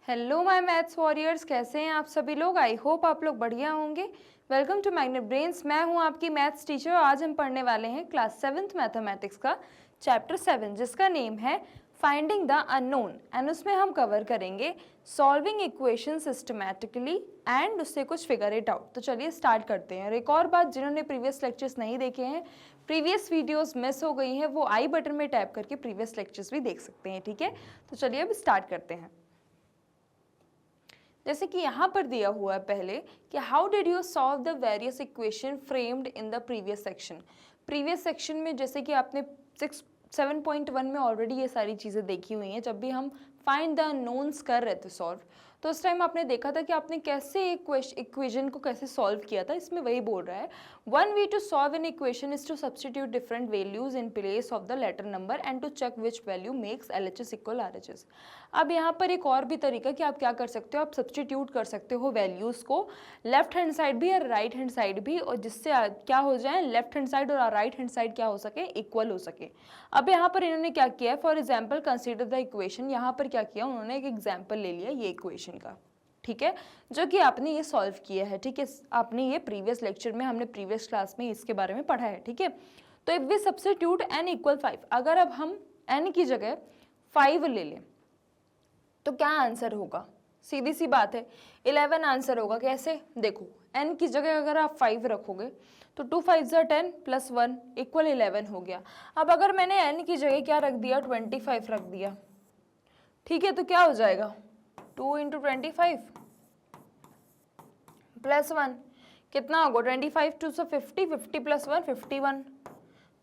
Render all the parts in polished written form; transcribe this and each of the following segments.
Hello my maths warriors, कैसे हैं आप सभी लोग। आई होप आप लोग बढ़िया होंगे। Welcome to Magnet Brains. मैं हूं आपकी मैथ्स टीचर और आज हम पढ़ने वाले हैं क्लास 7th मैथमेटिक्स का चैप्टर 7 जिसका नेम है फाइंडिंग द अननोन। एंड उसमें हम कवर करेंगे सॉल्विंग इक्वेशन सिस्टमैटिकली एंड उससे कुछ फिगर इट आउट। तो चलिए स्टार्ट करते हैं। और एक और बात, जिन्होंने प्रीवियस लेक्चर्स नहीं देखे हैं, प्रीवियस वीडियोस मिस हो गई हैं, वो आई बटन में टैप करके प्रीवियस लेक्चर्स भी देख सकते हैं। ठीक है, तो चलिए अब स्टार्ट करते हैं। जैसे कि यहाँ पर दिया हुआ है पहले कि how did you solve the various equation framed in the previous section. Previous section में जैसे कि आपने 7.1 में ऑलरेडी ये सारी चीज़ें देखी हुई हैं। जब भी हम फाइंड द अननोन्स कर रहे थे सॉल्व, तो उस टाइम आपने देखा था कि आपने कैसे इक्वेशन को कैसे सॉल्व किया था। इसमें वही बोल रहा है, one way to solve an equation is to substitute different values in place of the letter number and to check which value makes LHS equal RHS। अब यहाँ पर एक और भी तरीका कि आप क्या कर सकते हो, आप सब्सटीट्यूट कर सकते हो वैल्यूज को लेफ्ट हैंड साइड भी और राइट हैंड साइड भी, और जिससे क्या हो जाए, लेफ्ट हैंड साइड और राइट हैंड साइड क्या हो सके, इक्वल हो सके। अब यहाँ पर इन्होंने क्या किया है, for example consider the equation. यहाँ पर क्या किया, उन्होंने एक एग्जाम्पल ले लिया ये इक्वेशन का, ठीक है, जो कि आपने ये सॉल्व किया है। ठीक है, आपने ये प्रीवियस लेक्चर में, हमने प्रीवियस क्लास में इसके बारे में पढ़ा है। ठीक है, तो if we substitute n equal 5, अगर अब हम n की जगह 5 ले लें तो क्या आंसर होगा। सीधी सी बात है, 11 आंसर होगा। कैसे, देखो n की जगह अगर आप 5 रखोगे तो 2 5 10 प्लस 1 इक्वल 11 हो गया। अब अगर मैंने n की जगह क्या रख दिया, 25 रख दिया, ठीक है, तो क्या हो जाएगा, 2 × 25 प्लस 1 कितना होगा, 25 2 से 50, 50 प्लस 1 51,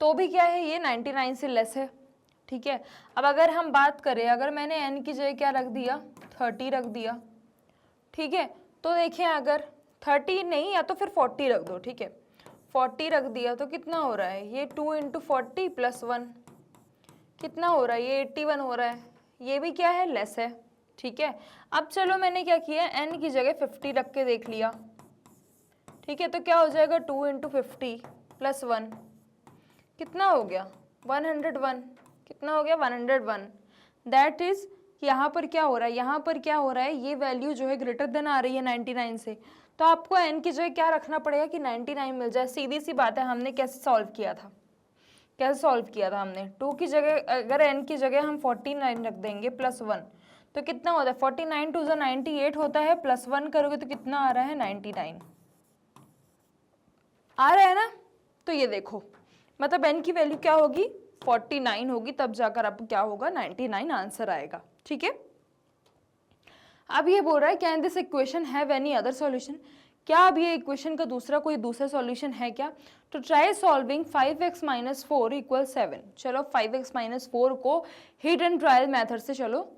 तो भी क्या है, ये 99 से लेस है। ठीक है, अब अगर हम बात करें, अगर मैंने n की जगह क्या रख दिया, 30 रख दिया, ठीक है, तो देखिए अगर 30 नहीं या तो फिर 40 रख दो। ठीक है, 40 रख दिया तो कितना हो रहा है, ये 2 × 40 प्लस 1 कितना हो रहा है, ये 81 हो रहा है। ये भी क्या है, लेस है। ठीक है, अब चलो मैंने क्या किया, n की जगह 50 रख के देख लिया। ठीक है, तो क्या हो जाएगा, 2 × 50 प्लस 1 कितना हो गया, 101। कितना हो गया, 101। दैट इज यहाँ पर क्या हो रहा है, यहाँ पर क्या हो रहा है, ये वैल्यू जो है ग्रेटर देन आ रही है 99 से, तो आपको n की जगह क्या रखना पड़ेगा कि 99 मिल जाए। सीधी सी बात है, हमने कैसे सॉल्व किया था, कैसे सॉल्व किया था हमने, 2 की जगह अगर n की जगह हम 49 रख देंगे प्लस 1 तो कितना होता है, 49 2 98 होता है, प्लस 1 करोगे तो कितना आ रहा है, 99 आ रहा है ना। तो ये देखो, मतलब n की वैल्यू क्या होगी, 49 होगी, तब जाकर आपको क्या होगा, 99 आंसर आएगा। ठीक है, अब ये बोल रहा है can this equation have any other solution, क्या अब ये इक्वेशन का कोई दूसरा सॉल्यूशन है क्या। तो ट्राई सॉल्विंग 5x - 4 = 7। चलो 5x - 4 को हिट एंड ट्रायल मेथड से चलो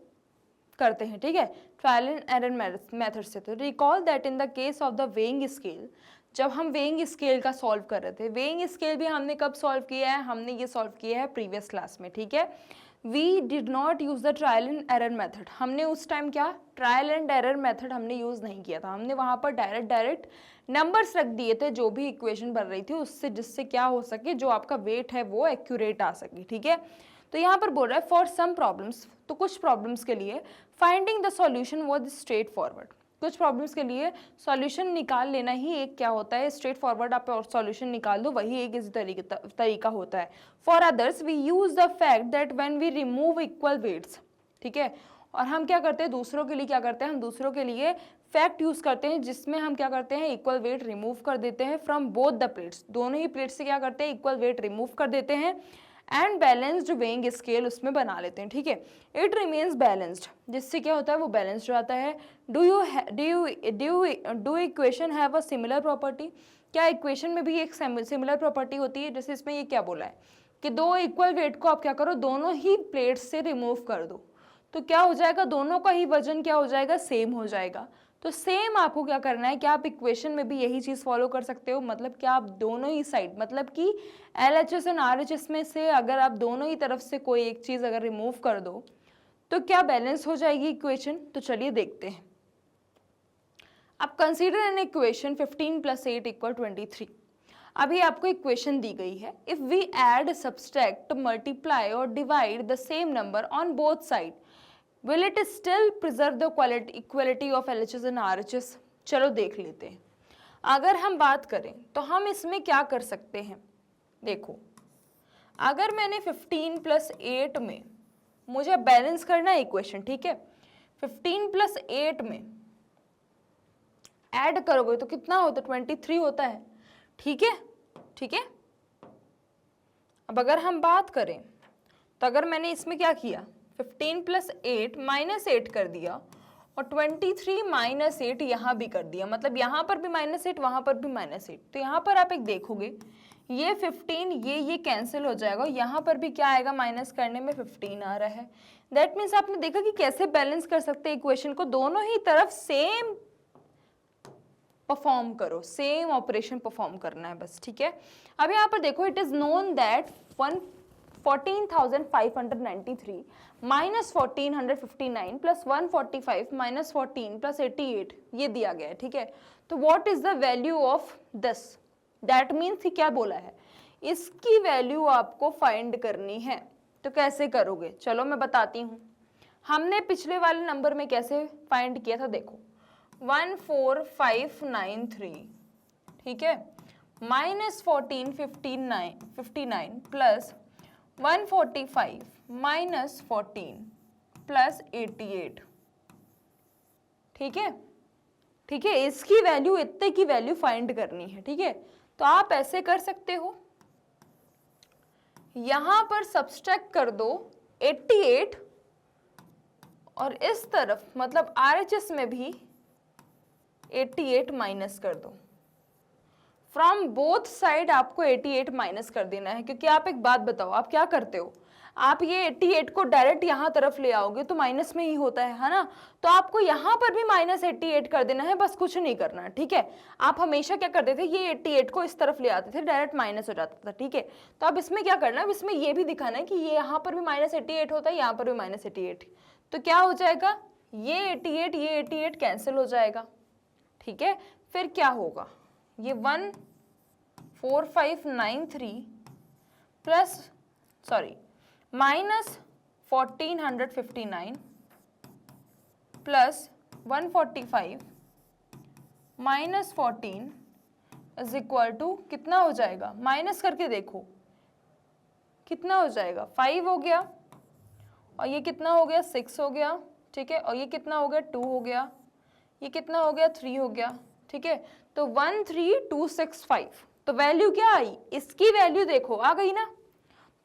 करते हैं। ठीक है, ट्रायल एंड एरर मेथड से। तो recall that in the case of the weighing scale, जब हम वेइंग स्केल का सॉल्व कर रहे थे, वेइंग स्केल भी हमने कब सॉल्व किया है, हमने ये सॉल्व किया है प्रीवियस क्लास में। ठीक है, we did not use the trial and error method, हमने उस टाइम क्या ट्रायल एंड एरर मेथड हमने यूज नहीं किया था, हमने वहां पर डायरेक्ट नंबर्स रख दिए थे जो भी इक्वेशन बन रही थी उससे, जिससे क्या हो सके, जो आपका वेट है वो एक्यूरेट आ सके। ठीक है, तो यहाँ पर बोल रहा है फॉर सम प्रॉब्लम्स, तो कुछ प्रॉब्लम्स के लिए finding the solution was straight forward, कुछ प्रॉब्लम्स के लिए सॉल्यूशन निकाल लेना ही एक क्या होता है, स्ट्रेट फॉरवर्ड आप सॉल्यूशन निकाल दो, वही एक इसी तरीका होता है। For others we use the fact that when we remove equal weights, ठीक है, और हम क्या करते हैं, दूसरों के लिए क्या करते हैं, हम दूसरों के लिए फैक्ट यूज करते हैं जिसमें हम क्या करते हैं, इक्वल वेट रिमूव कर देते हैं फ्रॉम बोथ द प्लेट्स, दोनों ही प्लेट्स से क्या करते हैं, इक्वल वेट रिमूव कर देते हैं एंड बैलेंस्ड वेइंग स्केल उसमें बना लेते हैं। ठीक है, इट रिमेन्स बैलेंस्ड, जिससे क्या होता है, वो बैलेंस्ड रहता है। Do equation have a similar property, क्या इक्वेशन में भी एक सिमिलर प्रॉपर्टी होती है। जैसे इसमें ये क्या बोला है कि दो इक्वल वेट को आप क्या करो, दोनों ही प्लेट्स से रिमूव कर दो, तो क्या हो जाएगा, दोनों का ही वजन क्या हो जाएगा, सेम हो जाएगा। तो सेम आपको क्या करना है कि आप इक्वेशन में भी यही चीज फॉलो कर सकते हो, मतलब कि आप दोनों ही साइड, मतलब कि LHS एंड RHS में से अगर आप दोनों ही तरफ से कोई एक चीज अगर रिमूव कर दो तो क्या बैलेंस हो जाएगी इक्वेशन। तो चलिए देखते हैं। अब कंसीडर एन इक्वेशन 15 + 8 = 23। अभी आपको इक्वेशन दी गई है, if we add, subtract, multiply और divide the same number on both side, will it still preserve the equality of LHS and RHS? चलो देख लेते हैं। अगर हम बात करें तो हम इसमें क्या कर सकते हैं, देखो अगर मैंने 15 + 8 में मुझे बैलेंस करना है इक्वेशन, ठीक है, 15 + 8 में ऐड करोगे तो कितना होता है, 23 होता है, ठीक है, ठीक है। अब अगर हम बात करें तो अगर मैंने इसमें क्या किया, 15 + 8 -8 कर दिया और 23 - 8 यहाँ भी कर दिया, मतलब यहाँ पर भी -8 वहाँ पर भी -8, तो यहाँ पर आप एक देखोगे ये 15 ये कैंसिल हो जाएगा, यहाँ पर भी क्या आएगा, माइनस करने में 15 आ रहा है। दैट मीन्स आपने देखा कि कैसे बैलेंस कर सकते हैं इक्वेशन को, दोनों ही तरफ सेम परफॉर्म करो, सेम ऑपरेशन परफॉर्म करना है बस, ठीक है। अब यहाँ पर देखो, it is known that 14,593 minus 1459 plus 145 minus 14 plus 88 ये दिया गया है, ठीक है। तो what is the value of this, that means कि क्या बोला है, इसकी वैल्यू आपको फाइंड करनी है। तो कैसे करोगे, चलो मैं बताती हूँ। हमने पिछले वाले नंबर में कैसे फाइंड किया था, देखो 14593, ठीक है, माइनस 1459 प्लस 145 माइनस 14 प्लस 88, ठीक है, ठीक है। इसकी वैल्यू, इतने की वैल्यू फाइंड करनी है, ठीक है। तो आप ऐसे कर सकते हो, यहां पर सब्सट्रैक्ट कर दो 88 और इस तरफ मतलब RHS में भी 88 माइनस कर दो। फ्रॉम बोथ साइड आपको 88 माइनस कर देना है, क्योंकि आप एक बात बताओ, आप क्या करते हो, आप ये 88 को डायरेक्ट यहाँ तरफ ले आओगे तो माइनस में ही होता है ना, तो आपको यहाँ पर भी -88 कर देना है, बस कुछ नहीं करना है, ठीक है। आप हमेशा क्या करते थे, ये 88 को इस तरफ ले आते थे, डायरेक्ट माइनस हो जाता था, ठीक है। तो अब इसमें क्या करना है, इसमें ये भी दिखाना है कि ये यहाँ पर भी -88 होता है, यहाँ पर भी -88, तो क्या हो जाएगा, ये 88 कैंसिल हो जाएगा, ठीक है। फिर क्या होगा, ये 14593 plus sorry minus 1459 plus 145 minus 14 is equal to कितना हो जाएगा, माइनस करके देखो कितना हो जाएगा, 5 हो गया, और ये कितना हो गया, 6 हो गया, ठीक है, और ये कितना हो गया, 2 हो गया, ये कितना हो गया, 3 हो गया, ठीक है। तो 13265, तो वैल्यू क्या आई, इसकी वैल्यू देखो आ गई ना,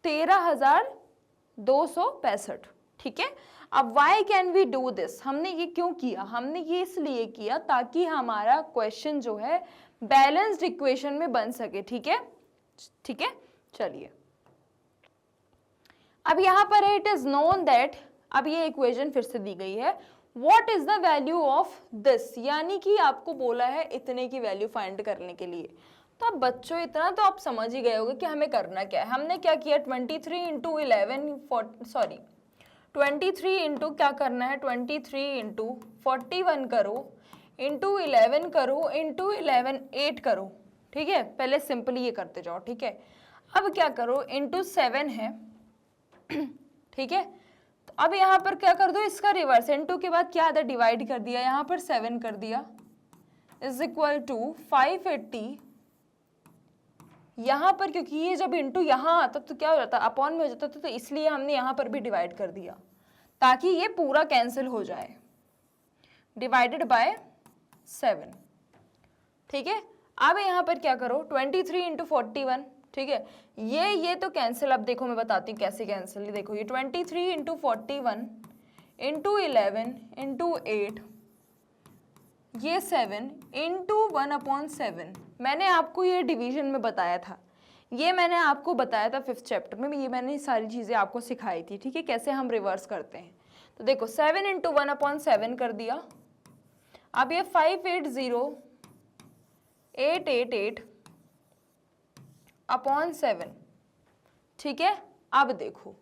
13,265, ठीक है। अब why can we do this, हमने ये क्यों किया, हमने ये इसलिए किया ताकि हमारा क्वेश्चन जो है बैलेंस्ड इक्वेशन में बन सके, ठीक है, ठीक है। चलिए अब यहां पर है, इट इज नोन दैट, अब ये इक्वेशन फिर से दी गई है, what is the value of this, यानी कि आपको बोला है इतने की वैल्यू फाइंड करने के लिए। तो अब बच्चों इतना तो आप समझ ही गए होंगे कि हमें करना क्या है। हमने क्या किया, 23 इंटू 23 इंटू क्या करना है, 23 इंटू 41 करो, इंटू 11 करो, इंटू 11 8 करो, ठीक है। पहले सिंपली ये करते जाओ, ठीक है। अब क्या करो, इंटू 7 है, ठीक है। तो अब यहाँ पर क्या कर दो, इसका रिवर्स, इंटू के बाद क्या आता है, डिवाइड कर दिया, यहाँ पर 7 कर दिया, इज इक्वल टू 580, यहाँ पर क्योंकि ये जब इंटू यहाँ आता तो क्या हो जाता, अपॉन में हो जाता था, तो इसलिए हमने यहाँ पर भी डिवाइड कर दिया ताकि ये पूरा कैंसिल हो जाए, डिवाइडेड बाय 7, ठीक है। अब यहाँ पर क्या करो, 23 इंटू 41, ठीक है, ये तो कैंसिल, अब देखो मैं बताती हूँ कैसे कैंसिल, देखो ये 23 इंटू 41 इंटू 11 इंटू 8, ये 7 इंटू 1/7, मैंने आपको ये डिवीजन में बताया था, ये मैंने आपको बताया था 5th चैप्टर में, ये मैंने सारी चीज़ें आपको सिखाई थी, ठीक है, कैसे हम रिवर्स करते हैं। तो देखो 7 इंटू 1/7 कर दिया, अब ये 580,888/7, ठीक है। अब देखो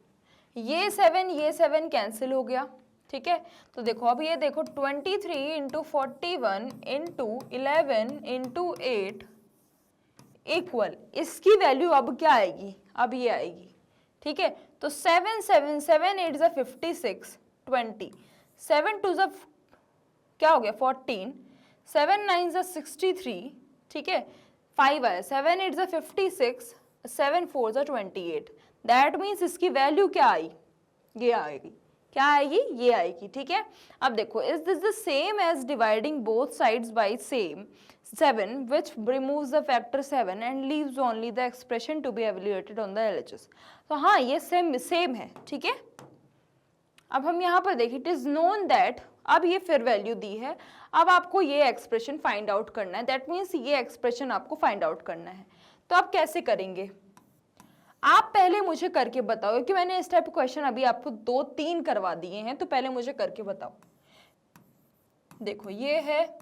ये 7 कैंसिल हो गया, ठीक है। तो देखो अब ये देखो 23 इंटू 41 इंटू 11 इंटू 8 इक्वल, इसकी वैल्यू अब क्या आएगी, अब ये आएगी, ठीक है। तो 7 7 7 8 56 20, 7 टू ज़ क्या हो गया 14, 7 9 ज़ 63, ठीक है, 5 आया, 7 8 ज़ 56, 7 4 ज़ 28। दैट मीन्स इसकी वैल्यू क्या आई, ये आएगी, क्या आएगी, ये आएगी, ठीक है। अब देखो, is this the same as dividing both sides by same 7 which removes the factor 7 and leaves only the expression to be evaluated on the LHS। तो हाँ, ये सेम है, ठीक है। अब हम यहाँ पर देखिए, इट इज नोन दैट, अब ये फिर वैल्यू दी है, अब आपको ये एक्सप्रेशन फाइंड आउट करना है, दैट मीन्स ये एक्सप्रेशन आपको फाइंड आउट करना है। तो आप कैसे करेंगे, आप पहले मुझे करके बताओ, क्योंकि मैंने इस टाइप के क्वेश्चन अभी आपको 2-3 करवा दिए हैं, तो पहले मुझे करके बताओ। देखो, ये है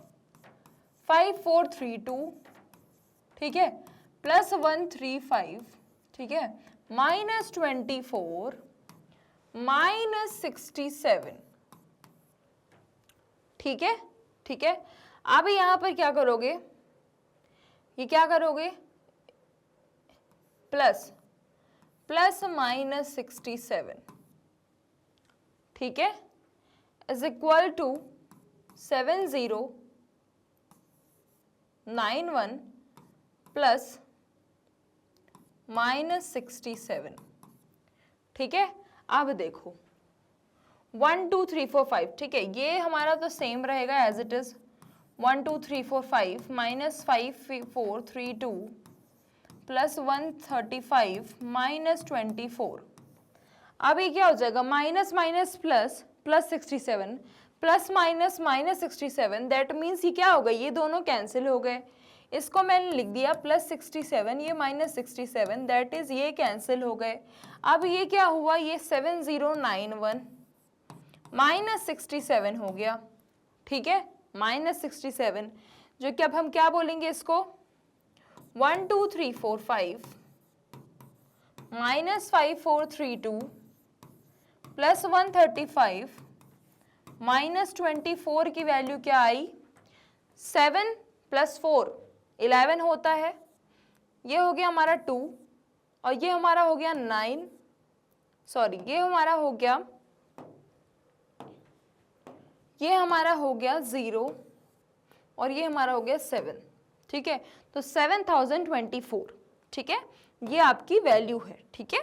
5432, ठीक है, प्लस 135, ठीक है, माइनस 24 माइनस 67, ठीक है, ठीक है। अब यहां पर क्या करोगे, ये क्या करोगे, प्लस प्लस माइनस 67, ठीक है, is equal to 7091 plus minus 67, ठीक है। अब देखो 1 2 3 4 5, ठीक है, ये हमारा तो सेम रहेगा as it is, 1 2 3 4 5 minus 5 4 3 2 plus 135 minus 24। अब ये क्या हो जाएगा, minus minus plus, plus 67 plus minus minus 67, that means ये क्या हो गया, ये दोनों कैंसिल हो गए। इसको मैंने लिख दिया प्लस 67, ये माइनस 67, दैट इज ये कैंसिल हो गए। अब ये क्या हुआ, ये 7091 माइनस 67 हो गया, ठीक है, माइनस 67, जो कि अब हम क्या बोलेंगे इसको, 1 2 3 4 5 माइनस 5 4 3 2 प्लस 135 माइनस 24 की वैल्यू क्या आई, 7 प्लस 4 11 होता है, ये हो गया हमारा 2 और ये हमारा हो गया 9, सॉरी ये हमारा हो गया, ये हमारा हो गया 0 और ये हमारा हो गया 7, ठीक है। तो 7024, ठीक है, ये आपकी वैल्यू है, ठीक है।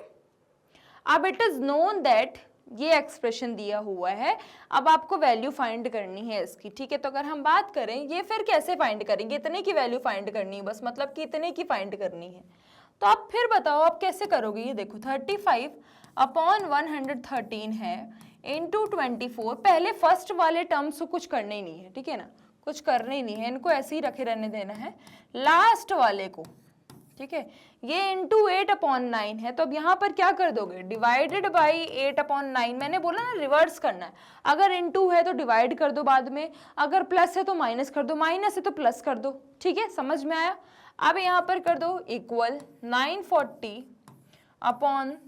अब इट इज नोन दैट, ये एक्सप्रेशन दिया हुआ है, अब आपको वैल्यू फाइंड करनी है इसकी, ठीक है। तो अगर हम बात करें ये फिर कैसे फाइंड करेंगे, इतने की वैल्यू फाइंड करनी है बस, मतलब कि इतने की फाइंड करनी है। तो आप फिर बताओ आप कैसे करोगे, ये देखो 35 अपॉन 113 है इंटू 24, पहले फर्स्ट वाले टर्म्स को कुछ करने ही नहीं है, ठीक है ना, कुछ करने ही नहीं है, इनको ऐसे ही रखे रहने देना है, लास्ट वाले को, ठीक है, ये इंटू 8 अपॉन 9 है, तो अब यहाँ पर क्या कर दोगे, डिवाइडेड बाई 8 अपॉन 9, मैंने बोला ना रिवर्स करना है, अगर इंटू है तो डिवाइड कर दो बाद में, अगर प्लस है तो माइनस कर दो, माइनस है तो प्लस कर दो, ठीक है, समझ में आया। अब यहाँ पर कर दो equal 940 upon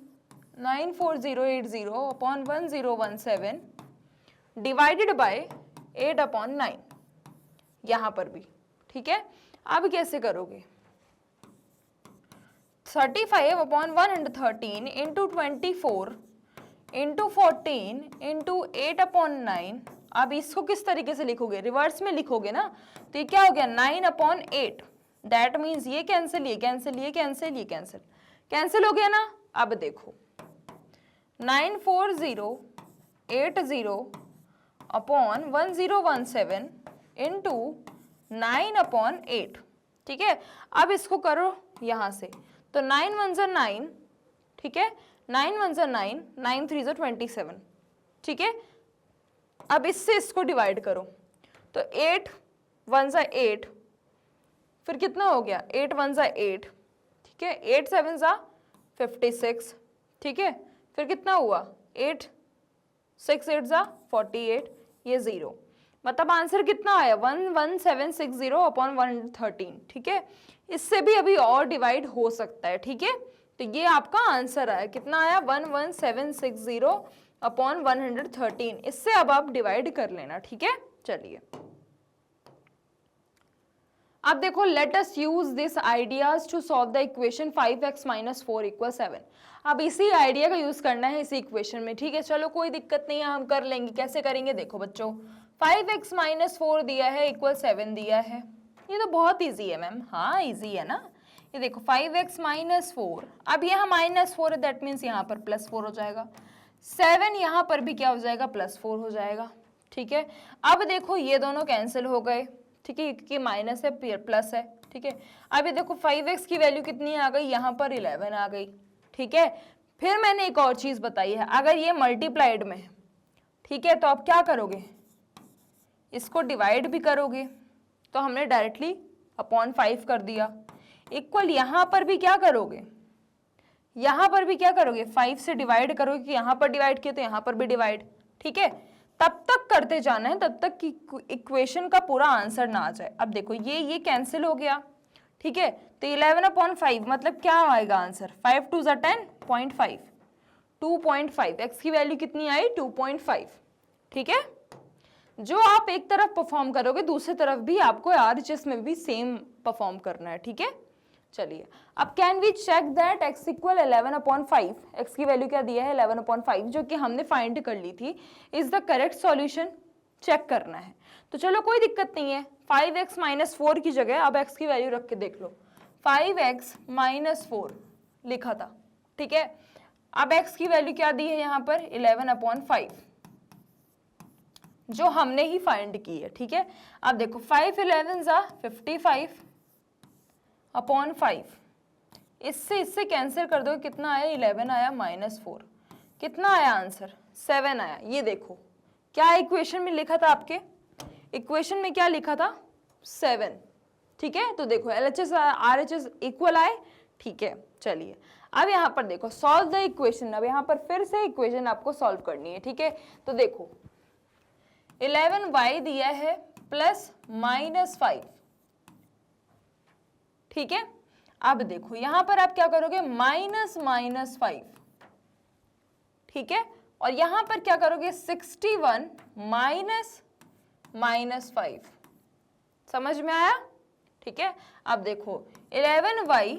94080 upon 1017 divided by 8 upon 9, यहाँ पर भी, ठीक है। अब कैसे करोगे, 35 upon 113 into 24 into 14 into 8 upon 9, अब इसको किस तरीके से लिखोगे, रिवर्स में लिखोगे ना, तो ये क्या हो गया 9 अपॉन 8, दैट मीन्स ये कैंसिल, ये कैंसिल, ये कैंसिल, ये कैंसिल, कैंसिल हो गया ना। अब देखो 94080 अपॉन 1017 इंटू 9 अपॉन 8, ठीक है। अब इसको करो यहाँ से, तो 9 1 ज़ा 9, ठीक है, 9 1 ज़ा 9, 9 3 ज़ा 27, ठीक है। अब इससे इसको डिवाइड करो, तो 8 1 ज़ा 8, फिर कितना हो गया 8 1 ज़ा 8, ठीक है, 8 7 ज़ा 56, ठीक है, फिर कितना हुआ 8 6 8 ज़ा 48, ये 0, मतलब आंसर कितना आया 11760 अपॉन 113, ठीक है। इससे भी अभी और डिवाइड हो सकता है, ठीक है। तो ये आपका आंसर आया, कितना आया 11760 अपॉन 113, इससे अब आप डिवाइड कर लेना, ठीक है। चलिए अब देखो let us use this ideas to solve the equation 5x minus 4 equal 7। अब इसी आइडिया का यूज करना है इसी इक्वेशन में, ठीक है। चलो कोई दिक्कत नहीं है, हम कर लेंगे। कैसे करेंगे देखो बच्चों, 5x माइनस 4 दिया है इक्वल 7 दिया है, ये तो बहुत ईजी है मैम। हाँ ईजी है ना, ये देखो 5x माइनस 4, अब यहाँ माइनस 4 है दैट मीन्स यहाँ पर प्लस 4 हो जाएगा, 7 यहाँ पर भी क्या हो जाएगा प्लस 4 हो जाएगा, ठीक है। अब देखो ये दोनों कैंसिल हो गए, ठीक है, क्योंकि माइनस है प्लस है, ठीक है। अब ये देखो 5x की वैल्यू कितनी आ गई, यहाँ पर 11 आ गई, ठीक है। फिर मैंने एक और चीज बताई है, अगर ये मल्टीप्लाइड में है, ठीक है, तो आप क्या करोगे, इसको डिवाइड भी करोगे, तो हमने डायरेक्टली अपॉन 5 कर दिया। इक्वल यहाँ पर भी क्या करोगे, यहाँ पर भी क्या करोगे, 5 से डिवाइड करोगे, कि यहाँ पर डिवाइड किया तो यहाँ पर भी डिवाइड, ठीक है। तब तक करते जाना है, तब तक कि इक्वेशन का पूरा आंसर ना आ जाए। अब देखो ये कैंसिल हो गया, ठीक है, तो 11/5 मतलब क्या आएगा आंसर, 5 2 ज़ा 10, 0.5, 2.5। एक्स की वैल्यू कितनी आई 2.5, ठीक है। जो आप एक तरफ परफॉर्म करोगे दूसरी तरफ भी आपको RHS में भी सेम परफॉर्म करना है, ठीक है। चलिए अब can we check that x equal 11/5, x की वैल्यू क्या दिया है 11/5 जो कि हमने फाइंड कर ली थी, is the correct solution, check करना है। तो चलो कोई दिक्कत नहीं है, 5x माइनस 4 की जगह अब x की वैल्यू रख के देख लो, 5x माइनस 4 लिखा था, ठीक है। अब x की वैल्यू क्या दी है यहाँ पर 11/5 जो हमने ही फाइंड की है, ठीक है। अब देखो 5 11 55 अपॉन 5, इससे कैंसिल कर दो, कितना आया 11 आया माइनस 4, कितना आया आंसर 7 आया। ये देखो क्या इक्वेशन में लिखा था, आपके इक्वेशन में क्या लिखा था 7, ठीक है। तो देखो LHS RHS इक्वल आए, ठीक है। चलिए अब यहाँ पर देखो सॉल्व द इक्वेशन, अब यहाँ पर फिर से इक्वेशन आपको सॉल्व करनी है, ठीक है। तो देखो 11y दिया है प्लस माइनस 5, ठीक है। अब देखो यहां पर आप क्या करोगे माइनस माइनस 5, ठीक है, और यहां पर क्या करोगे 61 माइनस माइनस 5, समझ में आया, ठीक है। अब देखो 11y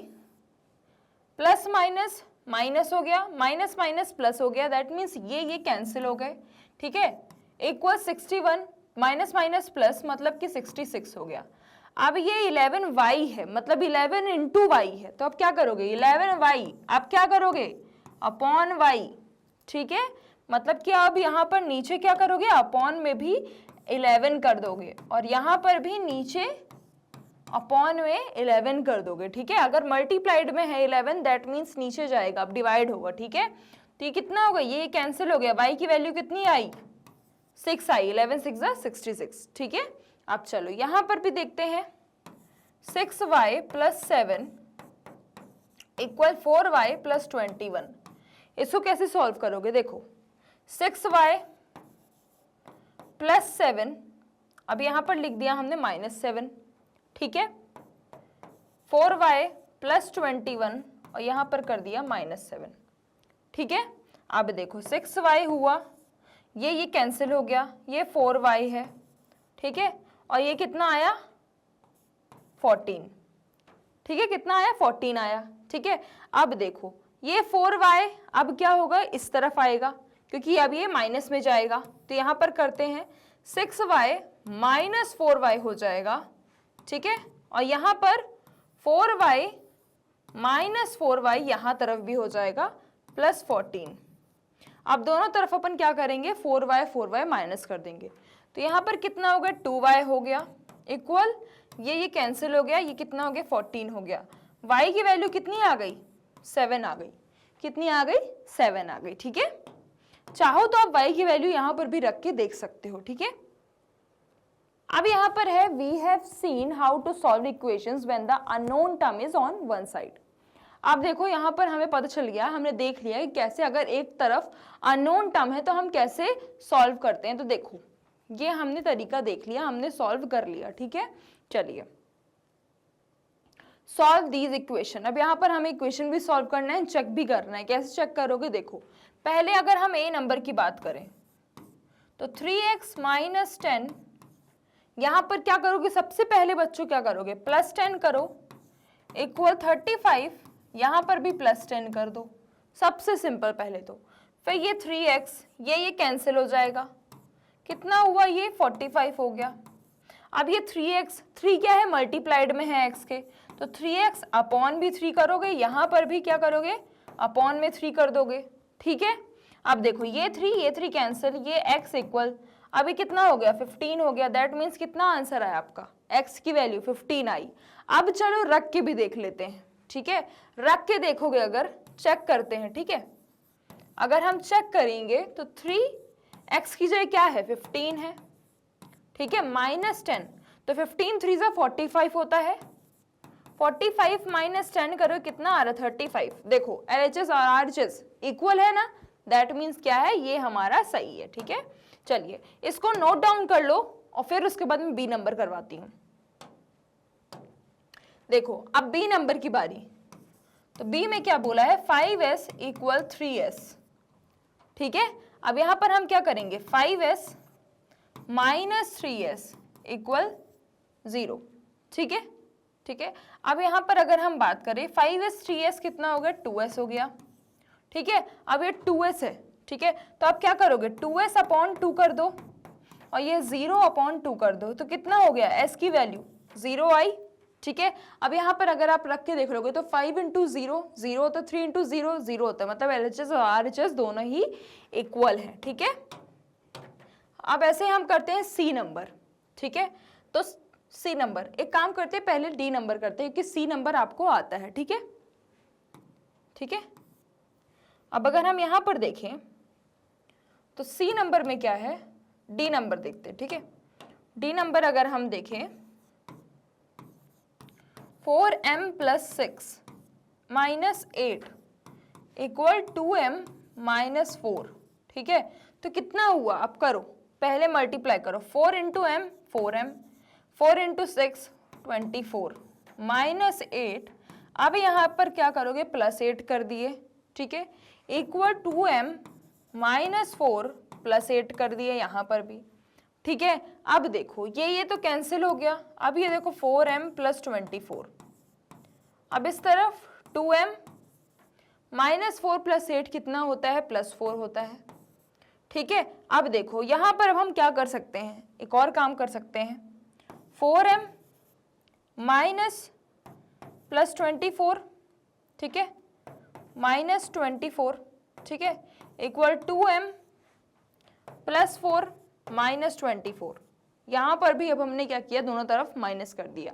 प्लस माइनस माइनस हो गया, माइनस माइनस प्लस हो गया, दैट मीन्स ये कैंसिल हो गए, ठीक है। इक्वल 61 माइनस माइनस प्लस मतलब कि 66 हो गया। अब ये 11y है मतलब 11 इंटू वाई है, तो अब क्या करोगे 11y आप क्या करोगे अपॉन y, ठीक है। मतलब कि अब यहाँ पर नीचे क्या करोगे अपॉन में भी 11 कर दोगे और यहाँ पर भी नीचे अपॉन में 11 कर दोगे, ठीक है। अगर मल्टीप्लाइड में है 11 दैट मीन्स नीचे जाएगा, अब डिवाइड होगा, ठीक है। तो ये कितना होगा, ये कैंसिल हो गया, y की वैल्यू कितनी आई 6 आई, 11 6 66, ठीक है। अब चलो यहां पर भी देखते हैं 6y plus 7 equal 4y plus 21, इसको कैसे सॉल्व करोगे, देखो 6y प्लस 7, अब यहां पर लिख दिया हमने माइनस 7, ठीक है, 4y प्लस 21 और यहां पर कर दिया माइनस 7, ठीक है। अब देखो 6y हुआ, ये कैंसिल हो गया, ये 4y है, ठीक है, और ये कितना आया 14, ठीक है, कितना आया 14 आया, ठीक है। अब देखो ये 4y अब क्या होगा इस तरफ आएगा क्योंकि अब ये माइनस में जाएगा, तो यहां पर करते हैं 6y माइनस 4y हो जाएगा, ठीक है, और यहां पर 4y माइनस 4y यहां तरफ भी हो जाएगा प्लस 14। अब दोनों तरफ अपन क्या करेंगे 4y माइनस कर देंगे, तो यहाँ पर कितना हो गया 2y हो गया इक्वल, ये कैंसिल हो गया, ये कितना हो गया 14 हो गया, y की वैल्यू कितनी आ गई 7 आ गई, कितनी आ गई 7 आ गई, ठीक है। चाहो तो आप y की वैल्यू यहाँ पर भी रख के देख सकते हो, ठीक है। अब यहाँ पर है we have seen how to solve equations when the unknown term is on one side. आप देखो यहाँ पर हमें पता चल गया, हमने देख लिया कि कैसे अगर एक तरफ अननोन टर्म है तो हम कैसे सॉल्व करते हैं। तो देखो ये हमने तरीका देख लिया, हमने सॉल्व कर लिया, ठीक है। चलिए सॉल्व दीज इक्वेशन, अब यहाँ पर हमें इक्वेशन भी सॉल्व करना है, चेक भी करना है। कैसे चेक करोगे, देखो पहले अगर हम ए नंबर की बात करें तो 3x माइनस 10 यहाँ पर क्या करोगे, सबसे पहले बच्चों क्या करोगे, +10 करो इक्वल 35, यहाँ पर भी +10 कर दो, सबसे सिंपल पहले तो। फिर ये 3x, ये कैंसिल हो जाएगा, कितना हुआ, ये 45 हो गया। अब ये 3x, 3 क्या है, मल्टीप्लाइड में है x के, तो 3x अपॉन भी 3 करोगे, यहाँ पर भी क्या करोगे, अपॉन में 3 कर दोगे, ठीक है। अब देखो ये 3 कैंसिल, ये x इक्वल, अभी कितना हो गया, 15 हो गया। दैट मीन्स कितना आंसर आया आपका, x की वैल्यू 15 आई। अब चलो रख के भी देख लेते हैं, ठीक है। रख के देखोगे, अगर चेक करते हैं, ठीक है। अगर हम चेक करेंगे तो 3x की जगह क्या है, 15 है, ठीक है, -10, तो 15 3 × 45 होता है, 45 - 10 करो, कितना आ रहा है, 35। देखो LHS और RHS इक्वल है ना, दैट मीन्स क्या है, ये हमारा सही है, ठीक है। चलिए इसको नोट डाउन कर लो और फिर उसके बाद में बी नंबर करवाती हूँ। देखो अब बी नंबर की बारी, तो बी में क्या बोला है, 5s इक्वल 3s, ठीक है। अब यहां पर हम क्या करेंगे, 5s - 3s इक्वल 0, ठीक है, ठीक है। अब यहां पर अगर हम बात करें 5s 3s कितना हो गया, 2s हो गया, ठीक है। अब ये 2s है, ठीक है, तो आप क्या करोगे, 2s अपॉन 2 कर दो और ये 0 अपॉन 2 कर दो, तो कितना हो गया, s की वैल्यू 0 आई, ठीक है। अब यहाँ पर अगर आप रख के देख लोगे तो 5 × 0 0 होता है, 3 × 0 0 होता है, मतलब LHS और RHS दोनों ही इक्वल है, ठीक है। अब ऐसे हम करते हैं सी नंबर, ठीक है। तो सी नंबर, एक काम करते हैं पहले डी नंबर करते हैं, क्योंकि सी नंबर आपको आता है, ठीक है, ठीक है। अब अगर हम यहाँ पर देखें तो सी नंबर में क्या है, डी नंबर देखते हैं, ठीक है। डी नंबर अगर हम देखें 4m + 6 - 8 इक्वल 2m - 4, ठीक है। तो कितना हुआ, आप करो पहले मल्टीप्लाई करो, 4 × m 4m, 4 × 6 24 -8, अब यहाँ पर क्या करोगे, +8 कर दिए, ठीक है, इक्वल 2m - 4 +8 कर दिए यहाँ पर भी, ठीक है। अब देखो ये तो कैंसिल हो गया, अब ये देखो 4m + 24, अब इस तरफ 2m - 4 + 8 कितना होता है, +4 होता है, ठीक है। अब देखो यहाँ पर अब हम क्या कर सकते हैं, एक और काम कर सकते हैं, 4m - +24, ठीक है, -24, ठीक है, इक्वल 2m + 4 -24। यहाँ पर भी अब हमने क्या किया, दोनों तरफ माइनस कर दिया,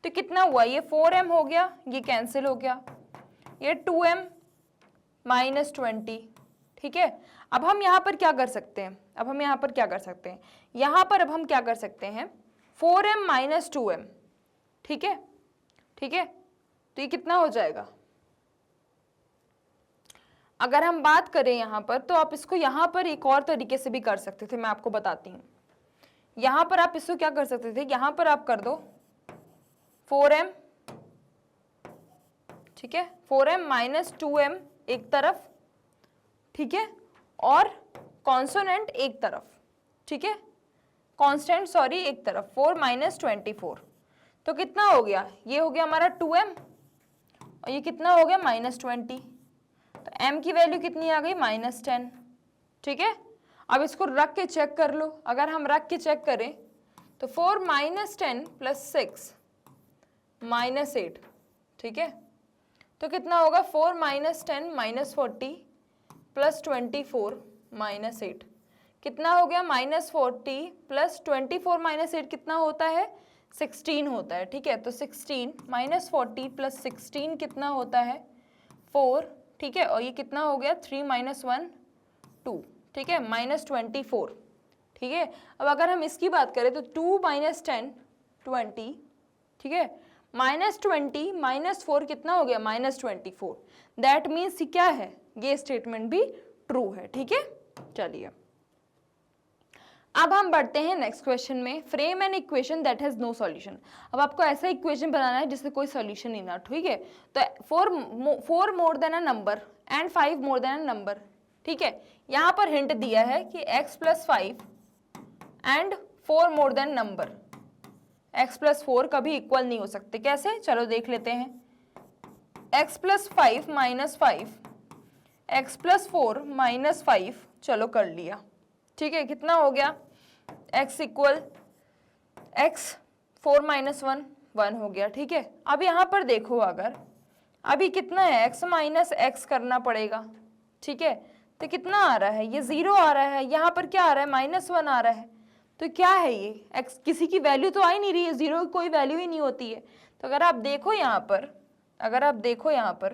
तो कितना हुआ, ये 4m हो गया, ये कैंसिल हो गया, ये 2m - 20, ठीक है। अब हम यहाँ पर क्या कर सकते हैं, अब हम यहाँ पर क्या कर सकते हैं, यहाँ पर अब हम क्या कर सकते हैं, 4m - 2m, ठीक है, ठीक है। तो ये कितना हो जाएगा, अगर हम बात करें यहाँ पर, तो आप इसको यहाँ पर एक और तरीके से भी कर सकते थे, मैं आपको बताती हूँ। यहाँ पर आप इसको क्या कर सकते थे, यहाँ पर आप कर दो 4m, ठीक है, 4m - 2m एक तरफ, ठीक है, और कॉन्सोनेंट एक तरफ, ठीक है, कांस्टेंट सॉरी एक तरफ, 4 - 24, तो कितना हो गया, ये हो गया हमारा 2m और ये कितना हो गया -20, तो m की वैल्यू कितनी आ गई, -10, ठीक है। अब इसको रख के चेक कर लो, अगर हम रख के चेक करें तो 4 - 10 + 6 -8, ठीक है, तो कितना होगा, 4 - 10 - 40 + 24 -8, कितना हो गया, -40 + 24 -8 कितना होता है, 16 होता है, ठीक है। तो 16 -40 + 16 कितना होता है, 4, ठीक है, और ये कितना हो गया, 3 - 1 2, ठीक है, -24, ठीक है। अब अगर हम इसकी बात करें तो 2 - 10 20, ठीक है, -20 - 4 कितना हो गया, -24, दैट मीन्स क्या है, ये स्टेटमेंट भी ट्रू है, ठीक है। चलिए अब हम बढ़ते हैं नेक्स्ट क्वेश्चन में, frame an equation that has no solution. अब आपको ऐसा इक्वेशन बनाना है जिससे कोई सॉल्यूशन ही ना, ठीक है। तो 4 more than a number and 5 more than a number, ठीक है। यहाँ पर हिंट दिया है कि x + 5 and 4 more than number, x plus 4 कभी इक्वल नहीं हो सकते। कैसे, चलो देख लेते हैं। x plus 5 minus 5, x plus 4 minus 5, चलो कर लिया, ठीक है। कितना हो गया, x इक्वल x 4 माइनस 1, 1 हो गया, ठीक है। अब यहाँ पर देखो, अगर अभी कितना है, x माइनस x करना पड़ेगा, ठीक है। तो कितना आ रहा है, ये 0 आ रहा है, यहाँ पर क्या आ रहा है, -1 आ रहा है। तो क्या है ये, x किसी की वैल्यू तो आ ही नहीं रही है, 0 की कोई वैल्यू ही नहीं होती है। तो अगर आप देखो यहाँ पर, अगर आप देखो यहाँ पर,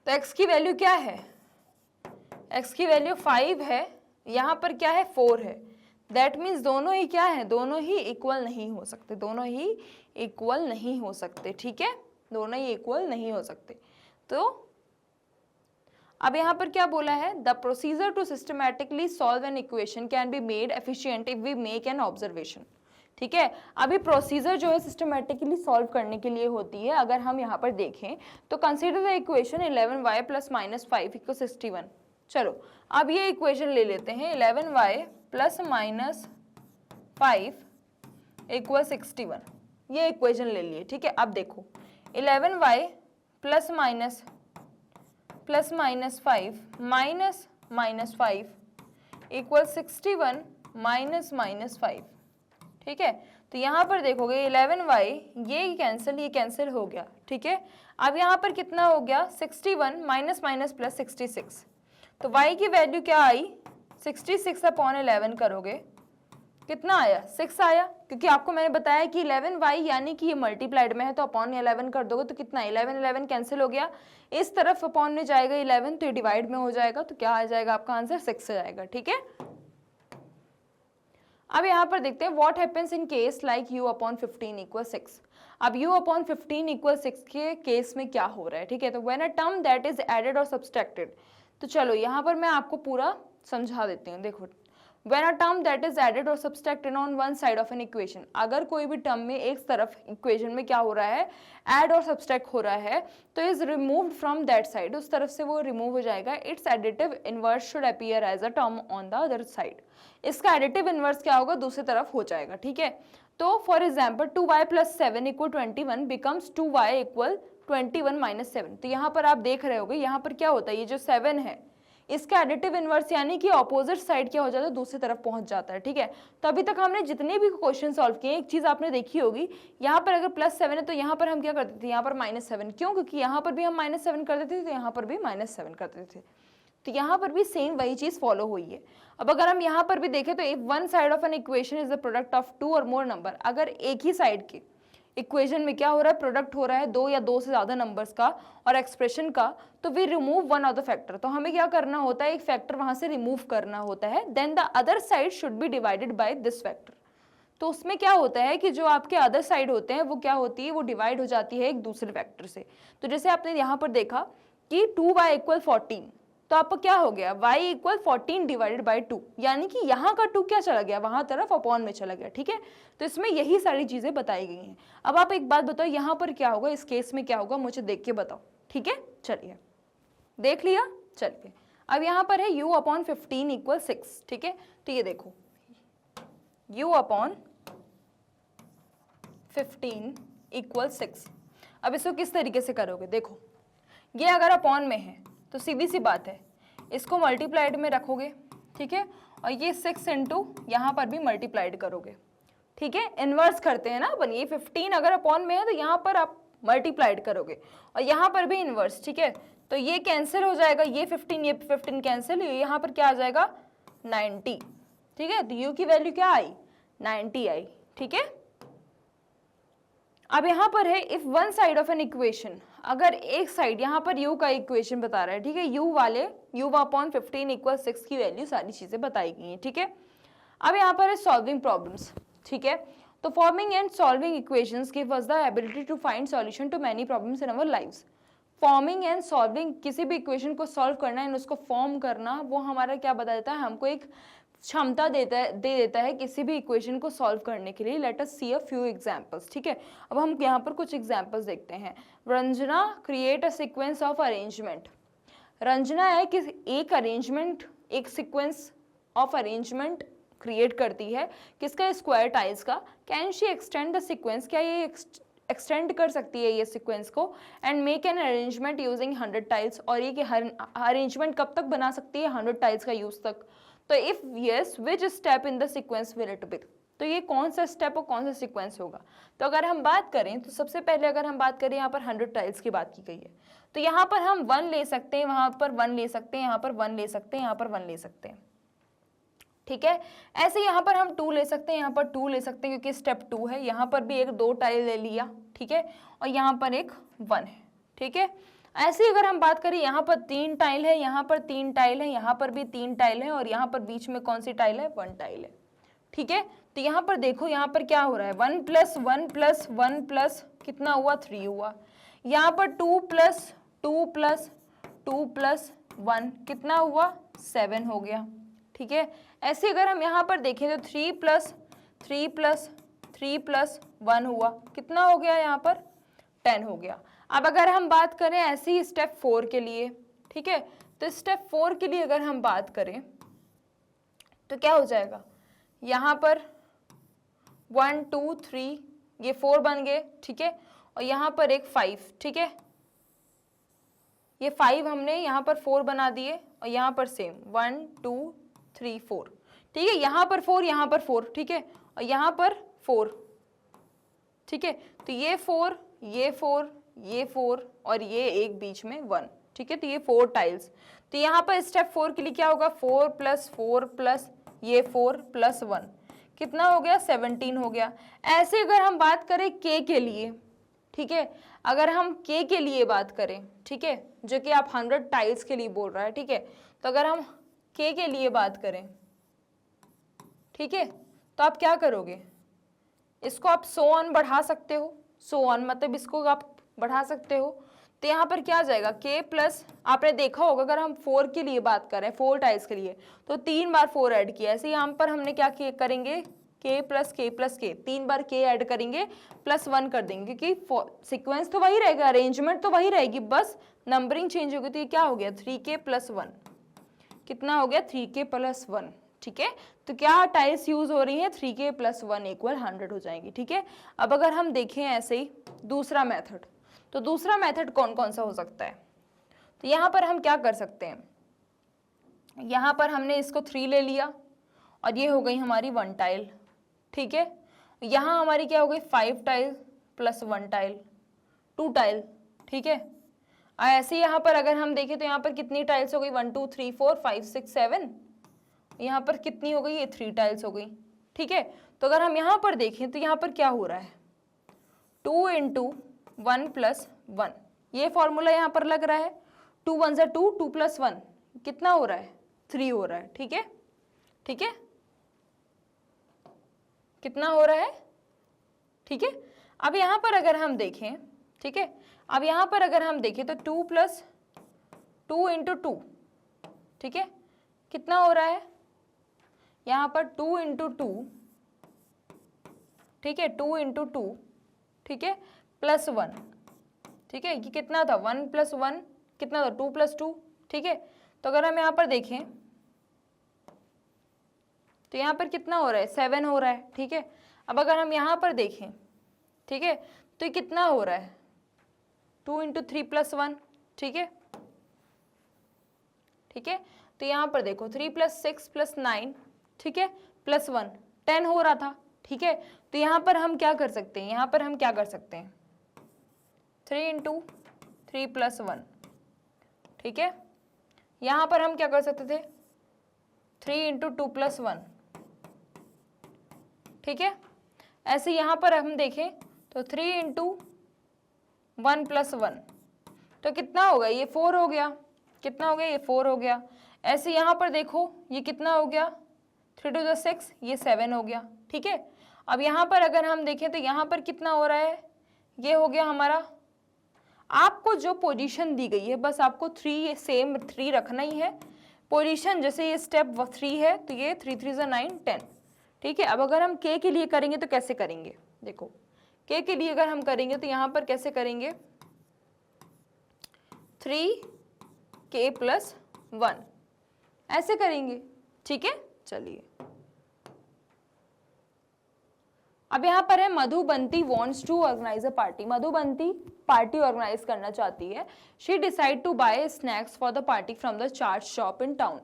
तो x की वैल्यू क्या है, x की वैल्यू 5 है, यहाँ पर क्या है, 4 है। दैट मीन्स दोनों ही क्या है, दोनों ही इक्वल नहीं हो सकते, दोनों ही इक्वल नहीं हो सकते, ठीक है, दोनों ही इक्वल नहीं हो सकते। तो अब यहाँ पर क्या बोला है, the procedure to systematically solve an equation can be made efficient if we make an observation, ठीक है। अभी प्रोसीजर जो है सिस्टमैटिकली सॉल्व करने के लिए होती है। अगर हम यहाँ पर देखें तो consider the equation 11y plus minus 5 equal 61। चलो अब ये इक्वेशन ले लेते हैं, 11y प्लस माइनस 5 इक्वल 61, ये इक्वेशन ले लिए, ठीक है। अब देखो 11y plus minus 5 minus minus 5 equal 61 minus minus 5, ठीक है। तो यहाँ पर देखोगे 11y, ये कैंसिल हो गया, ठीक है। अब यहाँ पर कितना हो गया, 61 माइनस माइनस प्लस 66। तो y की वैल्यू क्या आई, 66 अपॉन 11 करोगे, कितना आया, 6 आया, क्योंकि आपको मैंने बताया कि 11y यानी कि ये मल्टीप्लाइड में है, तो अपॉन 11 कर दोगे तो कितना, 11 कैंसिल हो गया, इस तरफ अपॉन में जाएगा 11, तो ये डिवाइड में हो जाएगा, तो क्या आ जाएगा आपका आंसर, 6 आ जाएगा, ठीक है। अब यहाँ पर देखते हैं what happens in case like u upon 15 equal 6। अब u अपॉन 15 इक्वल 6 के केस में क्या हो रहा है, ठीक है। तो when a term that is added और सब्सट्रैक्टेड, तो चलो यहाँ पर मैं आपको पूरा समझा देती हूँ। देखो, when a term that is added और subtracted on one side of an equation, अगर कोई भी टर्म में एक तरफ इक्वेशन में क्या हो रहा है, ऐड और सब्सट्रैक्ट हो रहा है, तो is removed from that side, उस तरफ से वो रिमूव हो जाएगा। Its additive inverse should appear as a term on the other side, इसका एडिटिव इनवर्स क्या होगा, दूसरी तरफ हो जाएगा, ठीक है। तो for example 2y plus 7 equal 21 becomes 2y equal 21 minus 7। तो यहाँ पर आप देख रहे होगे, यहाँ पर क्या होता है, ये जो 7 है इसका एडिटिव इनवर्स यानी कि ऑपोजिट साइड क्या हो जाता है, दूसरी तरफ पहुंच जाता है, ठीक है। तो अभी तक हमने जितने भी क्वेश्चन सॉल्व किए, एक चीज आपने देखी होगी, यहाँ पर अगर +7 है तो यहाँ पर हम क्या करते थे, यहाँ पर -7, क्यों, क्योंकि यहाँ पर भी हम -7 करते थे, तो यहाँ पर भी -7 करते थे। तो यहाँ पर भी सेम वही चीज फॉलो हुई है। अब अगर हम यहाँ पर भी देखें तो if one side of an equation is the product of 2 और मोर नंबर, अगर एक ही साइड के इक्वेशन में क्या हो रहा है, प्रोडक्ट हो रहा है 2 या 2 से ज्यादा नंबर्स का और एक्सप्रेशन का, तो we remove one of the factor, तो हमें क्या करना होता है, एक फैक्टर वहां से रिमूव करना होता है। Then the other side should be divided by this factor. तो उसमें क्या होता है कि जो आपके अदर साइड होते हैं वो क्या होती है, वो डिवाइड हो जाती है एक दूसरे फैक्टर से। तो जैसे आपने यहाँ पर देखा कि 2y इक्वल 14, तो आपका क्या हो गया, y इक्वल 14 डिवाइडेड बाई 2, यानी कि यहाँ का 2 क्या चला गया, वहां तरफ अपॉन में चला गया, ठीक है। तो इसमें यही सारी चीजें बताई गई हैं। अब आप एक बात बताओ, यहाँ पर क्या होगा, इस केस में क्या होगा, मुझे देख के बताओ, ठीक है। चलिए देख लिया, चलिए अब यहाँ पर है u अपॉन 15 इक्वल 6, ठीक है। तो ये देखो u अपॉन 15 इक्वल 6, अब इसको किस तरीके से करोगे, देखो ये अगर अपॉन में है तो सीधी सी बात है, इसको मल्टीप्लाइड में रखोगे, ठीक है, और ये 6 इंटू यहाँ पर भी मल्टीप्लाइड करोगे, ठीक है। इनवर्स करते हैं ना अपन, ये 15 अगर अपॉन में है तो यहाँ पर आप मल्टीप्लाइड करोगे और यहाँ पर भी इनवर्स, ठीक है। तो ये कैंसिल हो जाएगा, ये 15 कैंसिल, यहाँ पर क्या आ जाएगा 90, ठीक है। तो u की वैल्यू क्या आई, 90 आई, ठीक है। अब यहाँ पर है if one side of an equation, अगर एक साइड यहाँ पर u का इक्वेशन बता रहा है, ठीक है, u वाले u अपॉन 15 इक्वल 6 की वैल्यू सारी चीजें बताई गई हैं, ठीक है। अब यहाँ पर है सॉल्विंग प्रॉब्लम्स, ठीक है। तो forming and solving equations give us the ability to find solution to many problems in our lives. Forming and solving, किसी भी इक्वेशन को सॉल्व करना एंड उसको फॉर्म करना, वो हमारा क्या बता देता है, हमको एक क्षमता दे देता है किसी भी इक्वेशन को सॉल्व करने के लिए। Let us see a few examples, ठीक है। अब हम यहाँ पर कुछ एग्जांपल्स देखते हैं। Ranjana create a sequence of arrangement, Ranjana है कि एक अरेंजमेंट, एक सीक्वेंस ऑफ अरेंजमेंट क्रिएट करती है, किसका, स्क्वायर टाइल्स का। Can she extend the sequence, क्या ये एक्सटेंड कर सकती है ये सीक्वेंस को, and make an arrangement using 100 tiles, और ये कि हर अरेंजमेंट कब तक बना सकती है, 100 टाइल्स का यूज तक। तो if yes which step in the sequence will it be, तो ये कौन सा स्टेप और कौन सा सीक्वेंस होगा। तो अगर हम बात करें तो सबसे पहले अगर हम बात करें, यहाँ पर 100 टाइल्स की बात की गई है, तो यहाँ पर हम 1 ले सकते हैं, वहां पर 1 ले सकते हैं, यहाँ पर 1 ले सकते हैं, यहाँ पर 1 ले सकते हैं, ठीक है। ऐसे यहाँ पर हम 2 ले सकते हैं, यहाँ पर 2 ले सकते हैं क्योंकि स्टेप 2 है, यहाँ पर भी एक 2 टाइल ले लिया, ठीक है, और यहाँ पर एक 1 है, ठीक है। ऐसे अगर हम बात करें, यहाँ पर 3 टाइल है, यहाँ पर 3 टाइल है, यहाँ पर भी 3 टाइल है, और यहाँ पर बीच में कौन सी टाइल है, 1 टाइल है, ठीक है। तो यहाँ पर देखो, यहाँ पर क्या हो रहा है, 1 प्लस 1 प्लस 1 प्लस कितना हुआ, 3 हुआ। यहाँ पर 2 प्लस 2 प्लस 2 प्लस 1 कितना हुआ, 7 हो गया, ठीक है। ऐसे अगर हम यहाँ पर देखें तो 3 प्लस 3 प्लस 3 प्लस 1 हुआ, कितना हो गया, यहाँ पर 10 हो गया। अब अगर हम बात करें ऐसे ही स्टेप 4 के लिए, ठीक है, तो स्टेप 4 के लिए अगर हम बात करें तो क्या हो जाएगा, यहाँ पर 1 2 3 ये 4 बन गए, ठीक है, और यहाँ पर एक 5, ठीक है, ये 5 हमने यहाँ पर 4 बना दिए, और यहाँ पर सेम 1 2 3 4, ठीक है, यहाँ पर 4, यहाँ पर 4, ठीक है, और यहाँ पर 4, ठीक है। तो ये 4 ये 4 ये 4 और ये एक बीच में 1, ठीक है। तो ये 4 टाइल्स। तो यहाँ पर स्टेप 4 के लिए क्या होगा, 4 प्लस 4 प्लस ये 4 प्लस 1 कितना हो गया, 17 हो गया। ऐसे अगर हम बात करें के के लिए, ठीक है, अगर हम के के लिए बात करें, ठीक है, जो कि आप 100 टाइल्स के लिए बोल रहा है, ठीक है, तो अगर हम के लिए बात करें, ठीक है, तो आप क्या करोगे, इसको आप सो ऑन बढ़ा सकते हो, सो ऑन मतलब इसको आप बढ़ा सकते हो। तो यहाँ पर क्या आ जाएगा, के प्लस, आपने देखा होगा अगर हम 4 के लिए बात करें, 4 टाइल्स के लिए, तो 3 बार 4 ऐड किया। ऐसे यहाँ पर हमने क्या करेंगे, के प्लस के प्लस के, 3 बार के ऐड करेंगे प्लस 1 कर देंगे, क्योंकि सीक्वेंस तो वही रहेगा, अरेंजमेंट तो वही रहेगी, बस नंबरिंग चेंज होगी। तो ये क्या हो गया, 3k प्लस 1 कितना हो गया, 3k प्लस 1, ठीक है। तो क्या टाइल्स यूज हो रही है, 3k प्लस 1 इक्वल 100 हो जाएंगी, ठीक है। अब अगर हम देखें ऐसे ही दूसरा मेथड, तो दूसरा मेथड कौन कौन सा हो सकता है, तो यहाँ पर हम क्या कर सकते हैं, यहाँ पर हमने इसको 3 ले लिया और ये हो गई हमारी 1 टाइल, ठीक है। यहाँ हमारी क्या हो गई, 5 टाइल प्लस 1 टाइल, 2 टाइल, ठीक है। ऐसे यहाँ पर अगर हम देखें तो यहाँ पर कितनी टाइल्स हो गई, 1 2 3 4 5 6 7, यहाँ पर कितनी हो गई, ये 3 टाइल्स हो गई, ठीक है। तो अगर हम यहाँ पर देखें तो यहाँ पर क्या हो रहा है, 2 इंटू 1 प्लस 1, ये फॉर्मूला यहाँ पर लग रहा है, 2 1 ज़ा 2, 2 प्लस 1 कितना हो रहा है, 3 हो रहा है, ठीक है, ठीक है, कितना हो रहा है, ठीक है। अब यहाँ पर अगर हम देखें, ठीक है, अब यहाँ पर अगर हम देखें तो 2 प्लस 2 इंटू 2, ठीक है, कितना हो रहा है, यहाँ पर 2 इंटू 2, ठीक है, 2 इंटू 2, ठीक है, प्लस 1, ठीक है, ये कितना था, 1 प्लस 1 कितना था, 2 प्लस 2, ठीक है। तो अगर हम यहाँ पर देखें तो यहाँ पर कितना हो रहा है, 7 हो रहा है, ठीक है। अब अगर हम यहाँ पर देखें, ठीक है, तो ये कितना हो रहा है, 2 इंटू 3 प्लस 1, ठीक है, ठीक है। तो यहाँ पर देखो 3 प्लस 6 प्लस 9, ठीक है, प्लस 1 10 हो रहा था, ठीक है। तो यहाँ पर हम क्या कर सकते हैं, यहाँ पर हम क्या कर सकते हैं, 3 इंटू 3 प्लस 1, ठीक है। यहाँ पर हम क्या कर सकते थे, 3 इंटू 2 प्लस 1, ठीक है। ऐसे यहाँ पर हम देखें तो 3 इंटू 1 प्लस 1, तो कितना होगा, ये 4 हो गया, कितना हो गया, ये 4 हो गया। ऐसे यहाँ पर देखो ये कितना हो गया, 3 टू द 6, ये 7 हो गया, ठीक है। अब यहाँ पर अगर हम देखें तो यहाँ पर कितना हो रहा है, ये हो गया हमारा, आपको जो पोजीशन दी गई है बस आपको 3 सेम 3 रखना ही है पोजीशन। जैसे ये स्टेप 3 है तो ये 3 3 ज़ा 9 10, ठीक है। अब अगर हम के लिए करेंगे तो कैसे करेंगे, देखो के लिए अगर हम करेंगे तो यहाँ पर कैसे करेंगे, 3k प्लस 1 ऐसे करेंगे, ठीक है। चलिए अब यहाँ पर है Madhubanti wants to organise a party. Madhubanti party organise करना चाहती है। She decide to buy snacks for the party from the chaat shop in town.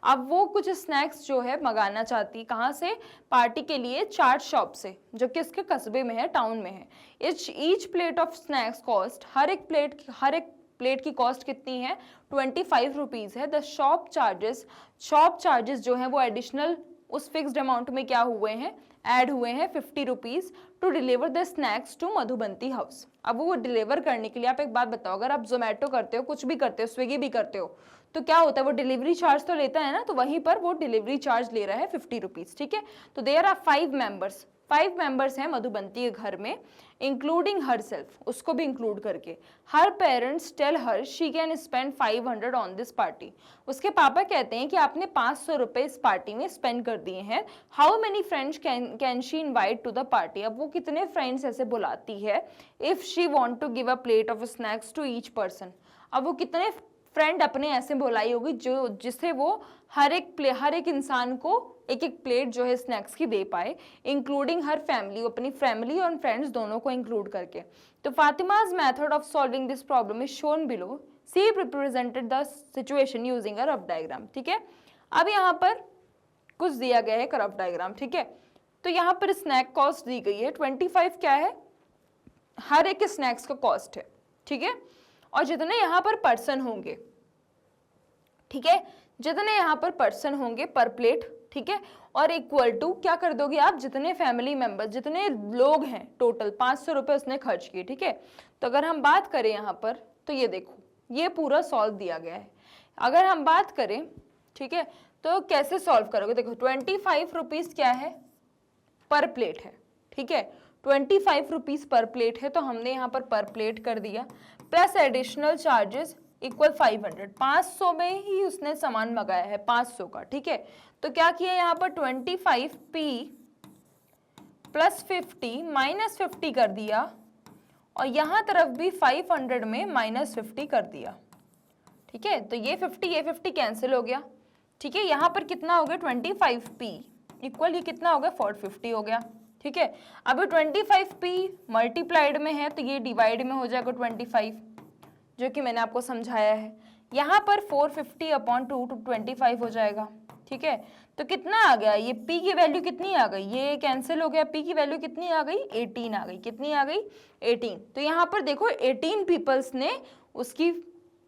अब वो कुछ स्नैक्स जो है मंगाना चाहती, कहाँ से? पार्टी के लिए चाट शॉप से, जो कि इसके कस्बे में है, टाउन में है। Each plate of snacks cost, हर एक प्लेट की कॉस्ट कितनी है? 25 रुपीज़ है। द शॉप चार्जेस जो है वो एडिशनल उस फिक्स्ड अमाउंट में क्या हुए हैं? ऐड हुए हैं 50 rupees to deliver the snacks to Madhubanti house. अब वो डिलीवर करने के लिए, आप एक बात बताओ, अगर आप जोमेटो करते हो, कुछ भी करते हो, स्विगी भी करते हो, तो क्या होता है? वो डिलीवरी चार्ज तो लेता है ना, तो वहीं पर वो डिलीवरी चार्ज ले रहा है 50 रुपीज़, ठीक है। तो देयर आर 5 मेंबर्स हैं मधुबंती के घर में, इंक्लूडिंग हर सेल्फ, उसको भी इंक्लूड करके। Her parents tell her she can spend 500 on this party. उसके पापा कहते हैं कि आपने 500 रुपए इस पार्टी में स्पेंड कर दिए हैं। How many friends can she invite to the party? अब वो कितने फ्रेंड्स ऐसे बुलाती है if she want to give a plate of snacks to each person. अब वो कितने फ्रेंड अपने ऐसे बुलाई होगी जो जिससे वो हर एक इंसान को एक एक प्लेट जो है स्नैक्स की दे पाए, इंक्लूडिंग हर फैमिली, अपनी फैमिली और फ्रेंड्स दोनों को इंक्लूड करके। तो Fatima's method of solving this problem is shown below. She represented the situation using a rough diagram, ठीक है। अब यहाँ पर कुछ दिया गया है रफ डायग्राम, ठीक है। तो यहाँ पर स्नैक कॉस्ट दी गई है 25, क्या है? हर एक स्नैक्स का कॉस्ट है, ठीक है। और जितने यहाँ पर पर्सन होंगे, ठीक है, जितने यहाँ पर पर्सन होंगे पर प्लेट, ठीक है, और इक्वल टू क्या कर दोगे आप? जितने फैमिली मेंबर, जितने लोग हैं टोटल, 500 रुपए उसने खर्च किए, ठीक है। तो अगर हम बात करें यहाँ पर, तो ये देखो, ये पूरा सॉल्व दिया गया है। अगर हम बात करें, ठीक है, तो कैसे सॉल्व करोगे? देखो 25 रुपीज़ क्या है? पर प्लेट है, ठीक है। 25 रुपीज़ पर प्लेट है, तो हमने यहाँ पर प्लेट कर दिया, प्लस एडिशनल चार्जेस इक्वल 500। 500 में ही उसने सामान मंगाया है, 500 का, ठीक है। तो क्या किया यहाँ पर? 25p प्लस 50 माइनस 50 कर दिया, और यहाँ तरफ भी 500 में माइनस 50 कर दिया, ठीक है। तो ये 50 कैंसिल हो गया, ठीक है। यहाँ पर कितना हो गया? 25p इक्वल, ये कितना हो गया? 450 हो गया, ठीक है। अभी 25p मल्टीप्लाइड में है, तो ये डिवाइड में हो जाएगा 25, जो कि मैंने आपको समझाया है। यहाँ पर 450 अपॉन 2 to 25 हो जाएगा, ठीक है। तो कितना आ गया? ये p की वैल्यू कितनी आ गई? ये कैंसिल हो गया, p की वैल्यू कितनी आ गई? 18 आ गई। कितनी आ गई? 18। तो यहाँ पर देखो 18 पीपल्स ने उसकी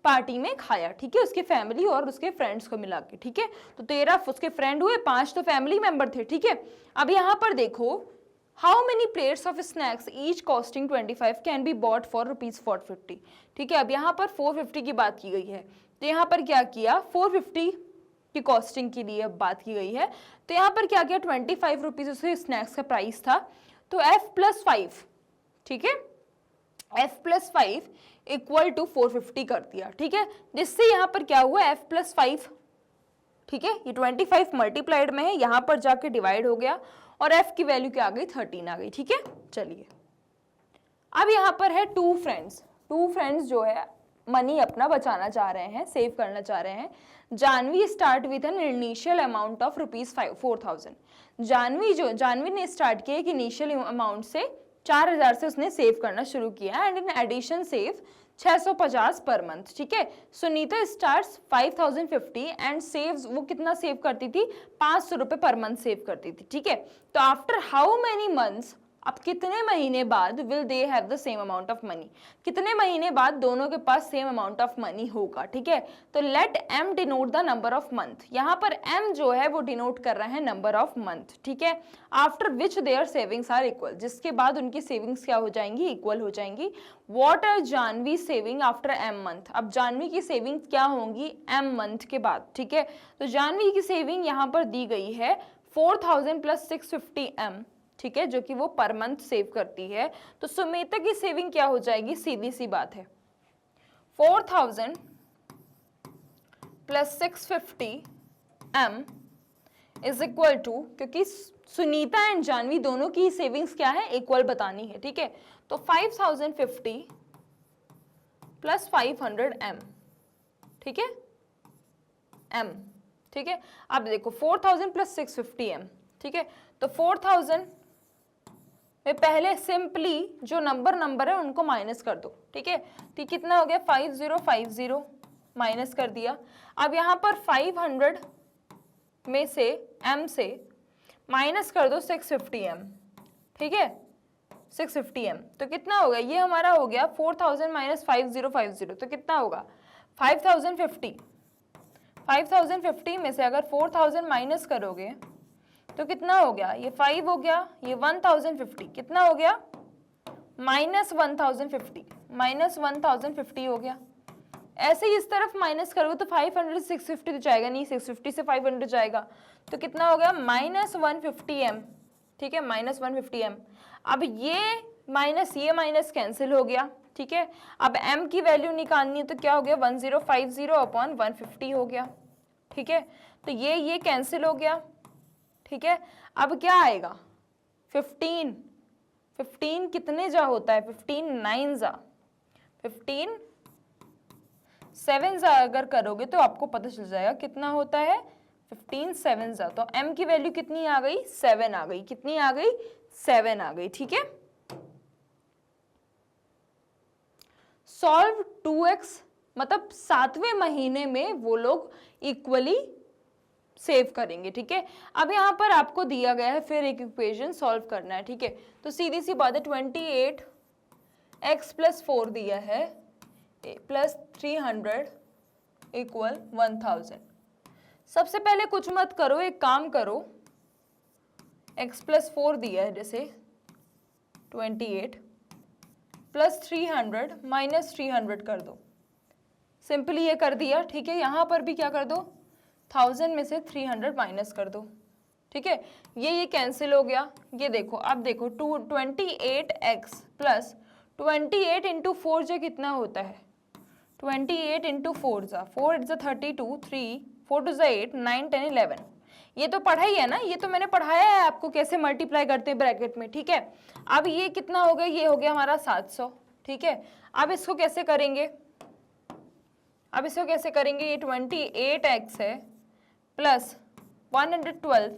पार्टी में खाया, ठीक है, उसके फैमिली और उसके फ्रेंड्स को मिला के, ठीक है। तो 13 उसके फ्रेंड हुए, 5 तो फैमिली मेंबर थे, ठीक है। अब यहाँ पर देखो, how many plates of snacks each costing 25 can be bought for ₹450, ठीक है। अब यहाँ पर 450 की बात की गई है, तो यहाँ पर क्या किया? 450 की कॉस्टिंग के लिए अब बात की गई है, तो यहाँ पर क्या किया? 25 रुपीज़ उसके स्नैक्स का प्राइस था, तो f+5, ठीक है, f+5 इक्वल टू 450 कर दिया, ठीक है। जिससे यहाँ पर क्या हुआ? f+5, ठीक है, ये 25 मल्टीप्लाइड में है, यहाँ पर जाके डिवाइड हो गया, और f की वैल्यू क्या आ गई? 13 आ गई, ठीक है। चलिए, अब यहाँ पर है टू फ्रेंड्स जो है मनी अपना बचाना चाह रहे हैं, सेव करना चाह रहे हैं। Janvi start with an initial amount of ₹4,000। Janvi ने स्टार्ट किया कि इनिशियल अमाउंट से 4,000 से उसने सेव करना शुरू किया, and in addition save 650 per month, ठीक है। सुनीता स्टार्ट्स 5,050 एंड सेव्स, वो कितना सेव करती थी? 500 रुपए पर मंथ सेव करती थी, ठीक है। तो आफ्टर हाउ मेनी मंथ्स, अब कितने महीने बाद will they have the same amount of money? कितने महीने बाद दोनों के पास सेम अमाउंट ऑफ मनी होगा, ठीक है। तो let m denote the number of month, यहाँ पर m जो है वो डिनोट कर रहा है नंबर ऑफ मंथ, ठीक है। After which their savings are equal, जिसके बाद उनकी सेविंग्स क्या हो जाएंगी? इक्वल हो जाएंगी। What are Janvi saving after m month? अब जानवी की सेविंग क्या होंगी m मंथ के बाद, ठीक है। तो जानवी की सेविंग यहाँ पर दी गई है 4,000 + 650 m, ठीक है, जो कि वो पर मंथ सेव करती है। तो सुमिता की सेविंग क्या हो जाएगी? सीधी सी बात है, 4,000 + 650 m इज इक्वल टू, क्योंकि सुनीता एंड जानवी दोनों की सेविंग्स क्या है? इक्वल बतानी है, ठीक है। तो 5,050 + 500 m, ठीक है, m, ठीक है। अब देखो 4,000 + 650 m, ठीक है। तो 4,000 मैं पहले सिंपली जो नंबर है उनको माइनस कर दो, ठीक है। तो कितना हो गया 5050 माइनस कर दिया। अब यहाँ पर 500 में से m से माइनस कर दो 650m, ठीक है, 650m। तो कितना होगा, ये हमारा हो गया 4000 माइनस 5050, तो कितना होगा 5050। 5050 में से अगर 4000 माइनस करोगे तो कितना हो गया, ये 5 हो गया, ये 1050, कितना हो गया माइनस 1050, माइनस 1050 हो गया। ऐसे ही इस तरफ माइनस करोगे तो 500 से 650 तो जाएगा नहीं, 650 से 500 जाएगा, तो कितना हो गया माइनस 150m, ठीक है, माइनस 150m। अब ये माइनस कैंसिल हो गया, ठीक है। अब m की वैल्यू निकालनी है तो क्या हो गया 1050 अपॉन 150 हो गया, ठीक है। तो ये कैंसिल हो गया, ठीक है। अब क्या आएगा 15 कितने जा होता है 15 9 जा, 15 7 जा अगर करोगे तो आपको पता चल जाएगा कितना होता है 15 7 जा। तो m की वैल्यू कितनी आ गई 7 आ गई, कितनी आ गई 7 आ गई, ठीक है। सॉल्व 2x, मतलब 7वें महीने में वो लोग इक्वली सेव करेंगे, ठीक है। अब यहाँ पर आपको दिया गया है फिर एक इक्वेशन सॉल्व करना है, ठीक है। तो सीधी सी बात है 28x + 4 दिया है प्लस 300 इक्वल 1000। सबसे पहले कुछ मत करो, एक काम करो, x + 4 दिया है जैसे 28 प्लस 300 माइनस 300 कर दो, सिंपली ये कर दिया, ठीक है। यहाँ पर भी क्या कर दो 1000 में से 300 माइनस कर दो, ठीक है। ये कैंसिल हो गया। ये देखो, अब देखो 28x प्लस 28 इंटू 4 जो कितना होता है 28 इंटू 4 जा 4 8 32 3 4 2 8 9 10 11। ये तो पढ़ा ही है ना, ये तो मैंने पढ़ाया है आपको कैसे मल्टीप्लाई करते हैं ब्रैकेट में, ठीक है। अब ये कितना हो गया, ये हो गया हमारा 700, ठीक है। अब इसको कैसे करेंगे, ये 28x है प्लस 112,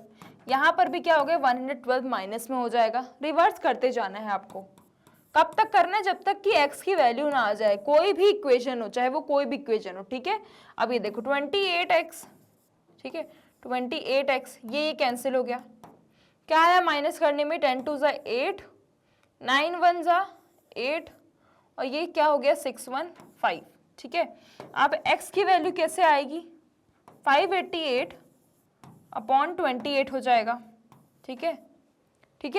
यहाँ पर भी क्या हो गया 112 माइनस में हो जाएगा। रिवर्स करते जाना है आपको। कब तक करना है, जब तक कि x की वैल्यू ना आ जाए, कोई भी इक्वेशन हो, चाहे वो कोई भी इक्वेशन हो, ठीक है। अब ये देखो 28x, ठीक है, 28x, ये कैंसिल हो गया। क्या आया माइनस करने में 10 2 ज़ा 8 9 1 ज़ा 8 और ये क्या हो गया 615, ठीक है। अब x की वैल्यू कैसे आएगी 588 अपॉन 28 हो जाएगा, ठीक है,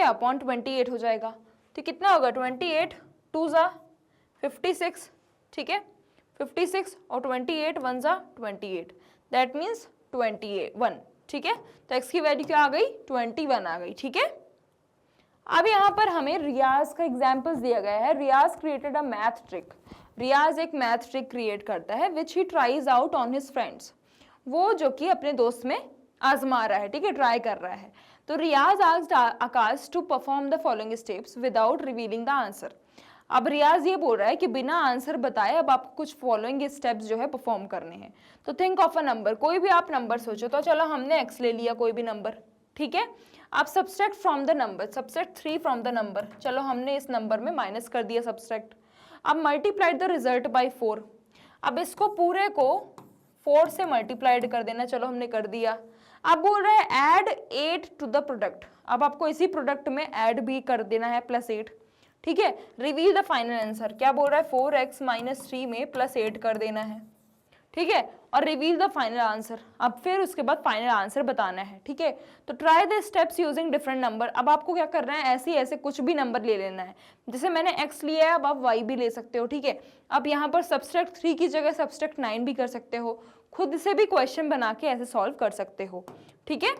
अपॉन 28 हो जाएगा। तो कितना होगा 28 2 ज़ा 56, ठीक है, 56 और 28 1 ज़ा 28, दैट मीन्स 21, ठीक है। तो x की वैल्यू क्या आ गई 21 आ गई, ठीक है। अब यहाँ पर हमें रियाज का एग्जाम्पल्स दिया गया है। Riyaz created a math trick. Riyaz एक मैथ ट्रिक क्रिएट करता है which he tries out on his friends, वो जो कि अपने दोस्त में आजमा रहा है, ठीक है, ट्राई कर रहा है। तो Riyaz asked Akash to perform the following steps without revealing the answer. अब रियाज ये बोल रहा है कि बिना आंसर बताए अब आपको कुछ फॉलोइंग स्टेप्स जो है परफॉर्म करने हैं। तो थिंक ऑफ अ नंबर, कोई भी आप नंबर सोचो। तो चलो हमने x ले लिया, कोई भी नंबर, ठीक है। आप subtract from the number, subtract 3 from the number, चलो हमने इस नंबर में माइनस कर दिया सब्सट्रैक्ट। अब मल्टीप्लाइड द रिजल्ट बाय 4। अब इसको पूरे को 4 से मल्टीप्लाइड कर देना, चलो हमने कर दिया। अब बोल रहा है ऐड 8 टू द प्रोडक्ट। अब आपको इसी प्रोडक्ट में ऐड भी कर देना है +8, ठीक है। रिवील द फाइनल आंसर, क्या बोल रहा है 4x - 3 में +8 कर देना है, ठीक है, और रिवील द फाइनल आंसर। अब फिर उसके बाद फाइनल आंसर बताना है, ठीक है। तो try the steps using different number. अब आपको क्या करना है, ऐसे कुछ भी नंबर ले लेना है। जैसे मैंने x लिया है, अब आप y भी ले सकते हो, ठीक है। अब यहाँ पर सब्सट्रैक्ट 3 की जगह सब्सट्रैक्ट 9 भी कर सकते हो, खुद से भी क्वेश्चन बना के ऐसे सॉल्व कर सकते हो, ठीक है।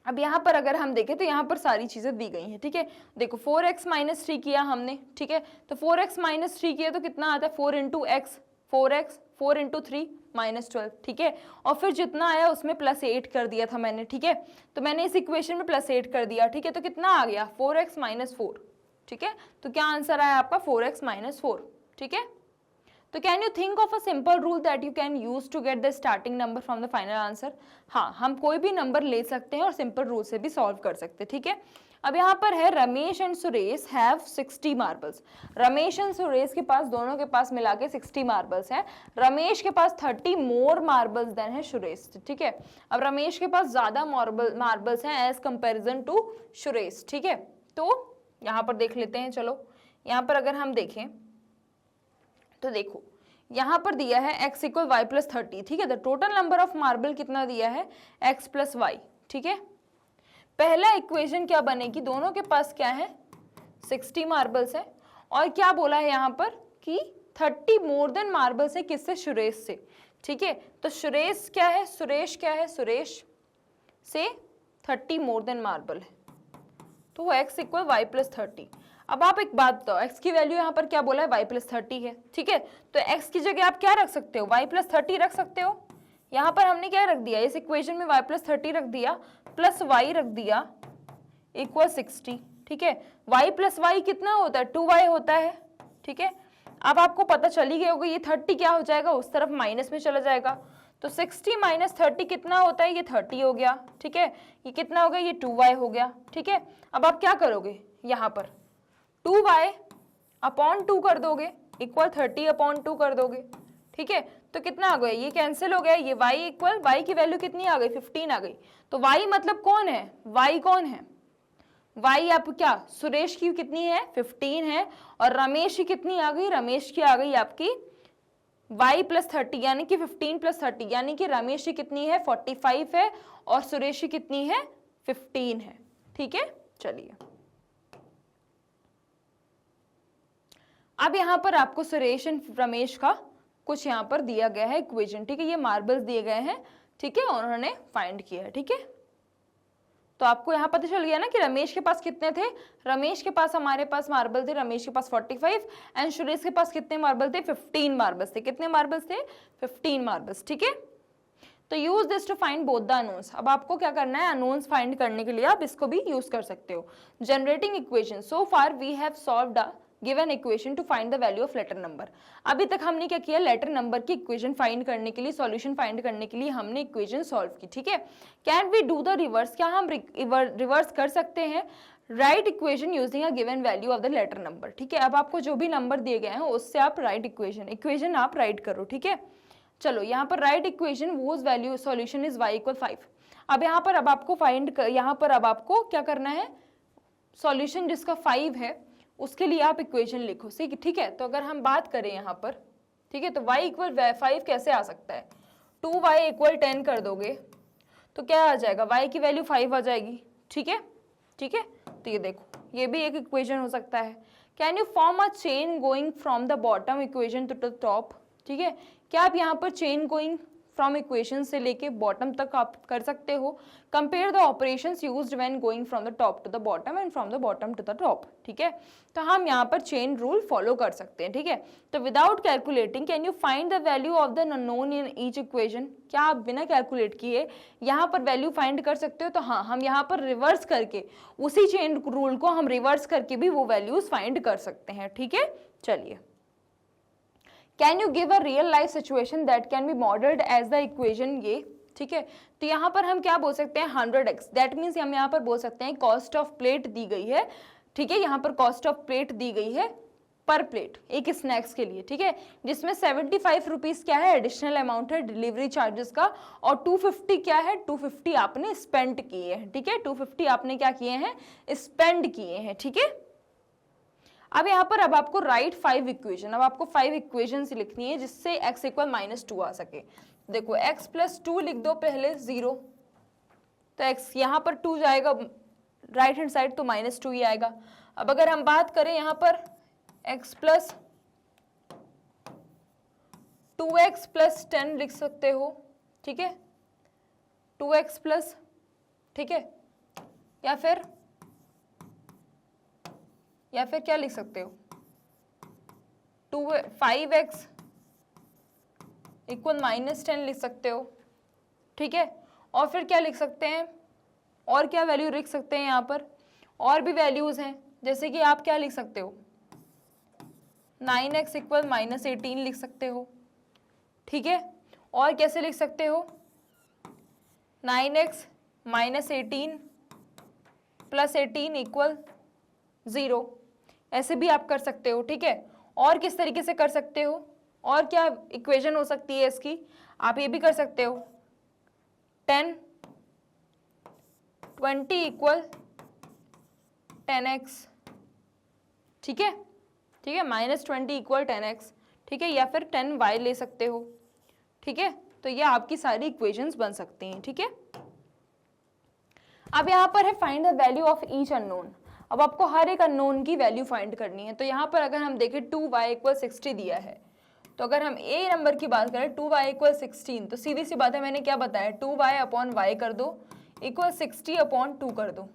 अब यहाँ पर अगर हम देखें तो यहाँ पर सारी चीज़ें दी गई हैं, ठीक है। देखो 4x - 3 किया हमने, ठीक है। तो 4x - 3 किया तो कितना आता है 4 × x, 4x 4 × 3 -12, ठीक है। और फिर जितना आया उसमें +8 कर दिया था मैंने, ठीक है। तो मैंने इस इक्वेशन में +8 कर दिया, ठीक है। तो कितना आ गया 4x - 4, ठीक है। तो क्या आंसर आया आपका 4x - 4, ठीक है। तो can you think of a simple rule that you can use to get the starting number from the final answer. हाँ, हम कोई भी नंबर ले सकते हैं और सिंपल रूल से भी सॉल्व कर सकते हैं, ठीक है। अब यहाँ पर है Ramesh and Suresh have 60 marbles. Ramesh and Suresh के पास, दोनों के पास मिला के 60 मार्बल्स हैं। रमेश के पास 30 मोर मार्बल्स देन है सुरेश, ठीक है। अब रमेश के पास ज्यादा मार्बल्स हैं एज कंपेरिजन टू सुरेश, ठीक है। तो यहाँ पर देख लेते हैं, चलो यहाँ पर अगर हम देखें तो देखो यहाँ पर दिया है x इक्वल वाई प्लस 30, ठीक है। The total number of marble कितना दिया है, x प्लस वाई, ठीक है। पहला इक्वेशन क्या बनेगी, दोनों के पास क्या है 60 मार्बल्स है और क्या बोला है यहाँ पर कि 30 मोर देन मार्बल्स है, किससे, सुरेश से, ठीक है। तो सुरेश क्या है, सुरेश क्या है, सुरेश से 30 मोर देन मार्बल है, तो वो x इक्वल वाई प्लस 30। अब आप एक बात बताओ, x की वैल्यू यहाँ पर क्या बोला है, y प्लस 30 है, ठीक है। तो x की जगह आप क्या रख सकते हो, y प्लस 30 रख सकते हो। यहाँ पर हमने क्या रख दिया, इस इक्वेशन में y प्लस 30 रख दिया प्लस y रख दिया इक्वल 60, ठीक है। y प्लस y कितना होता है, 2y होता है, ठीक है। अब आपको पता चल ही गया होगा ये 30 क्या हो जाएगा, उस तरफ माइनस में चला जाएगा, तो 60 माइनस 30 कितना होता है, ये 30 हो गया, ठीक है। ये कितना हो गया, ये 2y हो गया, ठीक है। अब आप क्या करोगे, यहाँ पर 2y अपॉन 2 कर दोगे इक्वल 30 अपॉन 2 कर दोगे, ठीक है। तो कितना आ गया, ये कैंसिल हो गया, ये y इक्वल, y की वैल्यू कितनी आ गई, 15 आ गई। तो y मतलब कौन है, y कौन है, y आप क्या, सुरेश की कितनी है 15 है, और रमेश की कितनी आ गई, रमेश की आ गई आपकी y प्लस 30, यानी कि 15 प्लस 30, यानी कि रमेश की कितनी है 45 है और सुरेश की कितनी है 15 है, ठीक है। चलिए अब यहाँ पर आपको सुरेश एंड रमेश का कुछ यहाँ पर दिया गया है इक्वेशन, ठीक है। ये मार्बल्स दिए गए हैं, ठीक है, उन्होंने फाइंड किया है, ठीक है। तो आपको यहाँ पता चल गया ना कि रमेश के पास कितने थे, रमेश के पास हमारे पास मार्बल थे, रमेश के पास 45 एंड सुरेश के पास कितने मार्बल थे, 15 मार्बल्स थे। कितने मार्बल्स थे, 15 मार्बल्स, ठीक है। तो use this to find both the unknowns. अब आपको क्या करना है, अननोन्स फाइंड करने के लिए आप इसको भी यूज कर सकते हो। Generating equation, so far we have solved a given equation to find the value of letter number. अभी तक हमने क्या किया, लेटर नंबर की इक्वेशन फाइंड करने के लिए, सॉल्यूशन फाइंड करने के लिए हमने इक्वेशन सॉल्व की, ठीक है। Can we do the reverse, क्या हम रिवर्स कर सकते हैं, write equation using a given value of the letter number, ठीक है। अब आपको जो भी नंबर दिए गए हैं उससे आप राइट इक्वेशन आप राइट करो, ठीक है। चलो यहाँ पर write equation whose value solution is y equal 5। अब यहाँ पर अब आपको अब आपको क्या करना है, सॉल्यूशन जिसका 5 है उसके लिए आप इक्वेशन लिखो, ठीक है। तो अगर हम बात करें यहाँ पर, ठीक है, तो y इक्वल 5 कैसे आ सकता है, 2y इक्वल 10 कर दोगे तो क्या आ जाएगा, y की वैल्यू 5 आ जाएगी, ठीक है, ठीक है। तो ये देखो, ये भी एक इक्वेशन हो सकता है। Can you form a chain going from the bottom equation two the top, ठीक है। क्या आप यहाँ पर चेन गोइंग फ्रॉम इक्वेशन से लेके बॉटम तक आप कर सकते हो। Compare the operations used when going from the top to the bottom and from the bottom to the top, ठीक है। तो हम यहाँ पर चेन रूल फॉलो कर सकते हैं, ठीक है। तो without calculating can you find the value of the unknown in each equation, क्या आप बिना कैलकुलेट किए यहाँ पर वैल्यू फाइंड कर सकते हो। तो हाँ, हम यहाँ पर रिवर्स करके उसी चेन रूल को हम रिवर्स करके भी वो वैल्यूज फाइंड कर सकते हैं, ठीक है। चलिए, can you give a real life situation that can be modelled as the equation, ये ठीक है। तो यहाँ पर हम क्या बोल सकते हैं, 100x, दैट मीन्स हम यहाँ पर बोल सकते हैं कॉस्ट ऑफ प्लेट दी गई है, ठीक है। यहाँ पर कॉस्ट ऑफ प्लेट दी गई है पर प्लेट एक स्नैक्स के लिए, ठीक है, जिसमें 75 रुपीज क्या है, एडिशनल अमाउंट है डिलीवरी चार्जेस का, और 250 क्या है, 250 आपने स्पेंड किए हैं, ठीक है। 250 आपने क्या किए हैं, स्पेंड किए हैं, ठीक है। अब यहाँ पर अब आपको राइट 5 इक्वेशन, अब आपको 5 इक्वेशन लिखनी है जिससे x इक्वल -2 आ सके। देखो x प्लस 2 लिख दो पहले 0, तो x यहाँ पर 2 जाएगा राइट हैंड साइड, तो -2 ही आएगा। अब अगर हम बात करें यहाँ पर x प्लस 2x प्लस 10 लिख सकते हो, ठीक है, 2x प्लस, ठीक है, या फिर क्या लिख सकते हो, 5x इक्वल -10 लिख सकते हो, ठीक है। और फिर क्या लिख सकते हैं, और क्या वैल्यू लिख सकते हैं, यहाँ पर और भी वैल्यूज हैं, जैसे कि आप क्या लिख सकते हो, 9x इक्वल -18 लिख सकते हो, ठीक है। और कैसे लिख सकते हो, 9x -18 + 18 इक्वल 0, ऐसे भी आप कर सकते हो, ठीक है। और किस तरीके से कर सकते हो, और क्या इक्वेशन हो सकती है इसकी, आप ये भी कर सकते हो 10 20 इक्वल 10x, ठीक है, ठीक है, -20 इक्वल 10x, ठीक है, या फिर 10y ले सकते हो, ठीक है। तो ये आपकी सारी इक्वेशंस बन सकती हैं, ठीक है। अब यहाँ पर है find the value of each unknown. अब आपको हर एक अननोन की वैल्यू फाइंड करनी है। तो यहाँ पर अगर हम देखें 2y इक्वल 60 दिया है, तो अगर हम ए नंबर की बात करें 2y इक्वल 16, तो सीधी सी बात है, मैंने क्या बताया, 2y अपॉन y कर दो इक्वल 60 अपॉन 2 कर दो,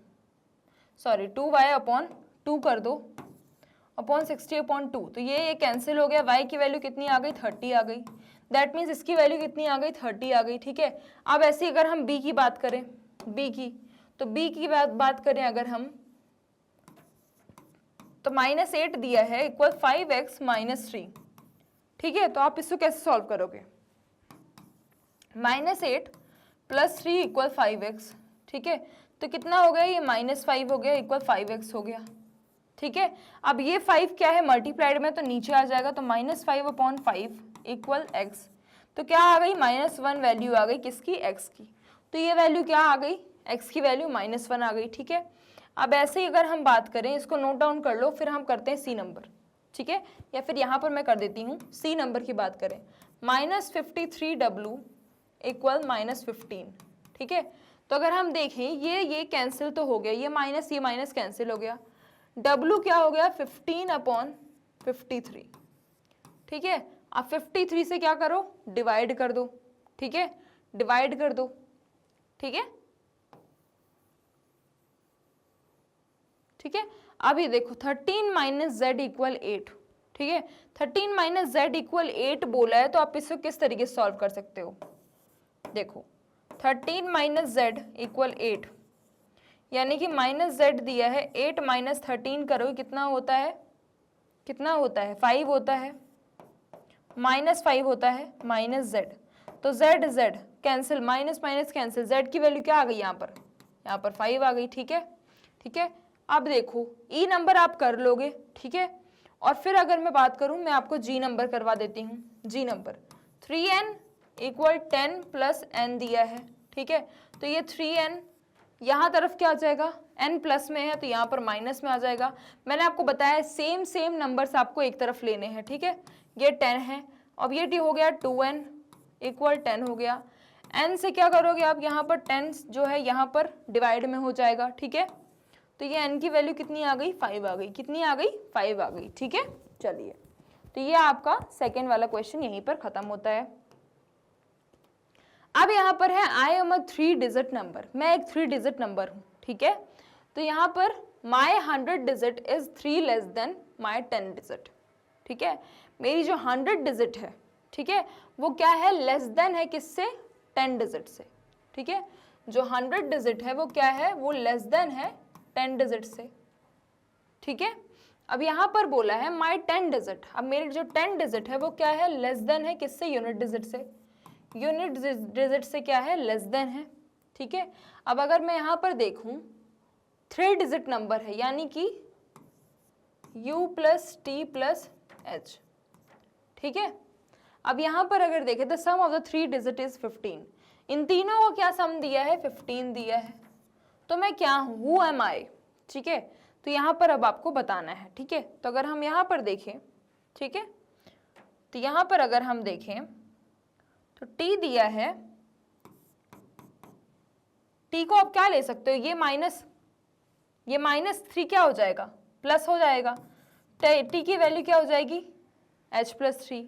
सॉरी 2y अपॉन 2 कर दो अपॉन 60 अपॉन 2, तो ये कैंसिल हो गया, y की वैल्यू कितनी आ गई, 30 आ गई। दैट मीन्स इसकी वैल्यू कितनी आ गई, 30 आ गई, ठीक है। अब ऐसे अगर हम b की बात करें, b की, तो b की बात करें अगर हम, तो -8 दिया है इक्वल 5x -3, ठीक है। तो आप इसको कैसे सॉल्व करोगे, -8 + 3 इक्वल 5x, ठीक है। तो कितना हो गया, ये -5 हो गया इक्वल 5x हो गया, ठीक है। अब ये 5 क्या है, मल्टीप्लाइड में, तो नीचे आ जाएगा, तो -5 अपॉन 5 इक्वल x, तो क्या आ गई, -1 वैल्यू आ गई किसकी, x की। तो ये वैल्यू क्या आ गई, x की वैल्यू -1 आ गई, ठीक है। अब ऐसे ही अगर हम बात करें, इसको नोट डाउन कर लो, फिर हम करते हैं सी नंबर, ठीक है, या फिर यहाँ पर मैं कर देती हूँ, सी नंबर की बात करें, -53w इक्वल -15, ठीक है। तो अगर हम देखें, ये कैंसिल तो हो गया, ये माइनस कैंसिल हो गया, w क्या हो गया, 15 अपॉन 53, ठीक है। अब 53 से क्या करो, डिवाइड कर दो, ठीक है, डिवाइड कर दो, ठीक है, ठीक है। अब ये देखो 13 - z इक्वल 8, ठीक है, 13 - z इक्वल 8 बोला है, तो आप इसको किस तरीके से सॉल्व कर सकते हो, देखो 13 - z इक्वल 8, यानी कि -z दिया है, 8 - 13 करो, कितना होता है, कितना होता है, 5 होता है, -5 होता है, -z, तो z cancel, minus cancel, z की वैल्यू क्या आ गई यहाँ पर 5 आ गई, ठीक है, ठीक है। अब देखो ई नंबर आप कर लोगे, ठीक है। और फिर अगर मैं बात करूं, मैं आपको जी नंबर करवा देती हूँ, जी नंबर 3n इक्वल 10 + n दिया है, ठीक है। तो ये 3n यहाँ तरफ क्या आ जाएगा, n प्लस में है, तो यहाँ पर माइनस में आ जाएगा। मैंने आपको बताया सेम नंबर्स आपको एक तरफ लेने हैं, ठीक है। ये 10 है, अब ये हो गया 2n इक्वल 10 हो गया, n से क्या करोगे आप, यहाँ पर 10 जो है यहाँ पर डिवाइड में हो जाएगा, ठीक है। तो ये n की वैल्यू कितनी आ गई, 5 आ गई, कितनी आ गई, 5 आ गई, ठीक है। चलिए, तो ये आपका सेकेंड वाला क्वेश्चन यहीं पर खत्म होता है। अब यहाँ पर है I am a 3 digit number, मैं एक 3 डिजिट नंबर हूँ, ठीक है। तो यहाँ पर माई 100 digit is 3 less than my 10 digit, ठीक है। मेरी जो 100 डिजिट है, ठीक है, वो क्या है, लेस देन है किससे, 10 डिजिट से, ठीक है। जो 100 डिजिट है वो क्या है, वो लेस देन है 10 डिजिट से, ठीक है। अब यहाँ पर बोला है माई 10 डिजिट, अब मेरी जो 10 डिजिट है वो क्या है, लेस देन है किससे, यूनिट डिजिट से, यूनिट डिजिट से क्या है, लेस देन है, ठीक है। अब अगर मैं यहाँ पर देखूं 3 डिजिट नंबर है, यानी कि u + t + h, ठीक है। अब यहाँ पर अगर देखें तो सम ऑफ द 3 डिजिट इज 15, इन तीनों को क्या सम दिया है, 15 दिया है। तो मैं क्या हूँ, हु एम आई, ठीक है। तो यहाँ पर अब आपको बताना है, ठीक है। तो अगर हम यहाँ पर देखें, ठीक है, तो यहाँ पर अगर हम देखें तो t दिया है, t को आप क्या ले सकते हो, ये -3 क्या हो जाएगा, प्लस हो जाएगा, t की वैल्यू क्या हो जाएगी, h + 3,